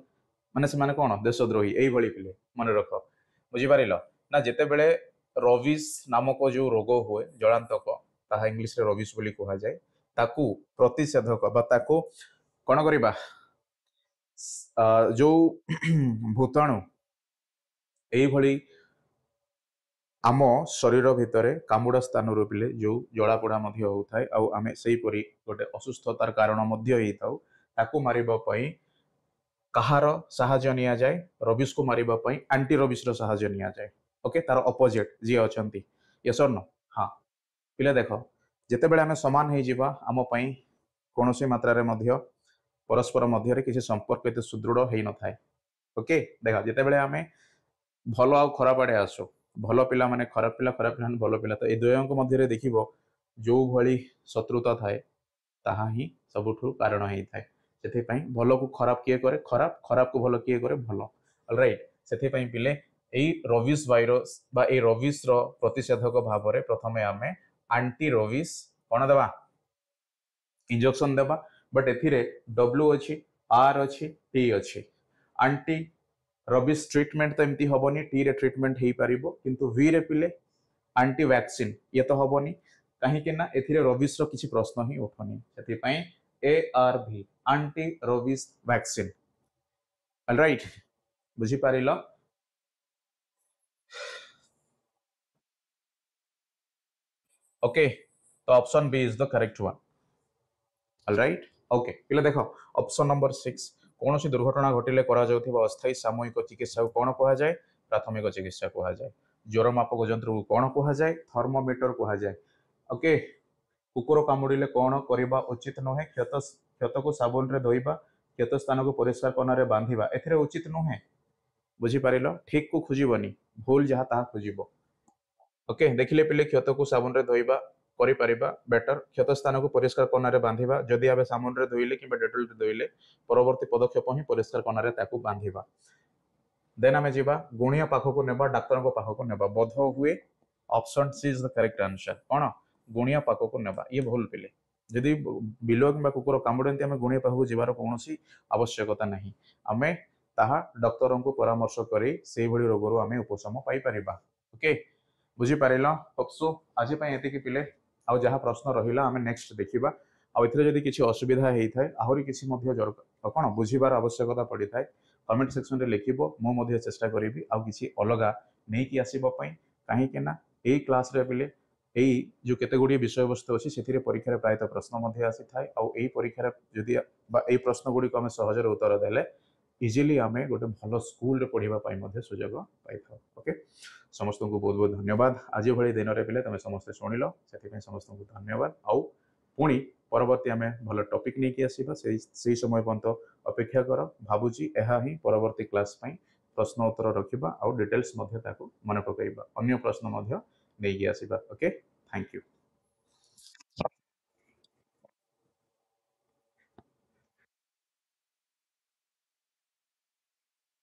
माने से माने कोन देशद्रोही एई भली पिले मन रख बुझी पारिलो ना जेते बेले रविस नामक जो रोग हुए जलांतक ताहा इंग्लिश रे रविस बोली कहा जाए ताकू प्रतिषेधक बा ताकू कोन करिबा जो भूताणु एई भली आम शरीर भितर कामुड़ा स्थान पिले जो जलापोड़ा होता है आम से गोटे असुस्थतार कारण ताकू मारिबा पई कहार साहाय्य निया जाए रबिस को मारिबा पई एंटी रबिस रो साहाय्य निया जाए ओके तार अपोजिट जी अछंती यस और नो हाँ पिले देख जेते बेले आमे समान हे जिबा आम पई कोनोसी मात्रा रे मध्य परस्पर मध्य रे किसी संपर्क एते सुदृढ़ हेई न थाए ओके देख जेते बेले आमे भलो आ खराब आड़े आसो भल पिला माने खराब पिला भल पिला तो ए द्वयंक मध्य देखिबो जो भली शत्रुता थाए ताहा ही सबुठु कारण हेई थाए सेथि पई भलो को खराब किए करे खराब खराब को भलो किए करे भलो ऑलराइट सेथि पई पिले एई रविस वायरस बा ए रविस रो प्रतिषेधक भाव रे प्रथमे आमे एंटी रविस कोन देबा इंजेक्शन देबा बट एथिरे W अछि R अछि T अछि एंटी रबिस ट्रीटमेंट तो एमती हबनी टी रे ट्रीटमेंट हेई परिबो किंतु वी रे पिले एंटी वैक्सीन ये तो हबनी कहीं के ना एथिरे रबिस रो किछि प्रश्न ही उठनी सेति पई ARV anti rabies vaccine all right बुझी पारिलो ओके तो option B is the correct one all right okay पिले देखो ऑप्शन नंबर 6 कौन सी दुर्घटना घटिले करा जाउथिबा अस्थायी सामूहिक चिकित्सा को कौन कहा जाए प्राथमिक चिकित्सा कहा जाए ज्वर मापक यंत्र को कौन कहा जाए थर्मोमीटर कहा जाए ओके कुकुर कामुड़िले कौन करबा उचित नहे क्षत को साबुन रे धोइबा क्षत स्थान को परिष्कार करना रे बांधिबा एथिरे उचित नहे बुझी पारिलो ठीक को खोजिबनी भूल जहा ताहा खोजिबो ओके देखिले पिले क्षत को साबुन रे धोइबा करि परिबा बेटर क्षत स्थान को परिष्कार करना रे बांधिबा जदि आबे साबुन रे धोइले कि डेटोल रे धोइले परवर्ती पदक्षेप ही परिष्कार करना रे ताकू बांधिबा देन आमे जीवा गुणिया पाखो को नेबा डाक्टर को पाखो को नेबा बोध हुए option C is the correct answer कोन गुणिया पाखो को नेबा ये भूल पिले जदि बिलो किबा कुकुर कामुडंती आमे गुणिया पाखो जीवार कोनोसी आवश्यकता नहीं आमे ताहा डॉक्टर को परामर्श करी सेही भली रोगरो आमे उपशम पाई परिबा ओके बुझी पारिलो होप्सो आज पई एति कि पिले आ जहा प्रश्न रहिला आमे नेक्स्ट देखिबा आ इथरे जदि किछि असुविधा हेई थाए आहुरी किछि मध्य जर कोन बुझिबार आवश्यकता पड़ी थाए कमेंट सेक्शन रे लिखिबो मो मध्य चेष्टा करिवि आ किछि अलगा नै कि आसीबो पई काहे के ना एई क्लास रे पिले एई जो केते गुडी विषय वस्तु अछि सेथिरे परीक्षा रे प्रायत प्रश्न मध्य आसी थाए आ एई परीक्षा रे जदि बा एई प्रश्न गुडी को हम सहज रे उत्तर देले इजिली आमे गोटे भलो स्कूल रे पढिबा पई मध्य सुजोग पाई था ओके समस्त को बहुत बहुत धन्यवाद आज भली दिन रे पिले तमे समस्त सुनिलो सेति पई समस्त को धन्यवाद आउ पुणी परवर्ती आमे भलो टॉपिक नै कि आसीबा सेही समय पर्यंत अपेक्षा कर भाबुची एहा ही परवर्ती क्लास पई प्रश्न उत्तर रखिबा आउ डिटेल्स मध्य ताको मन पकैबा अन्य प्रश्न मध्य नै कि आसीबा ओके थैंक यू।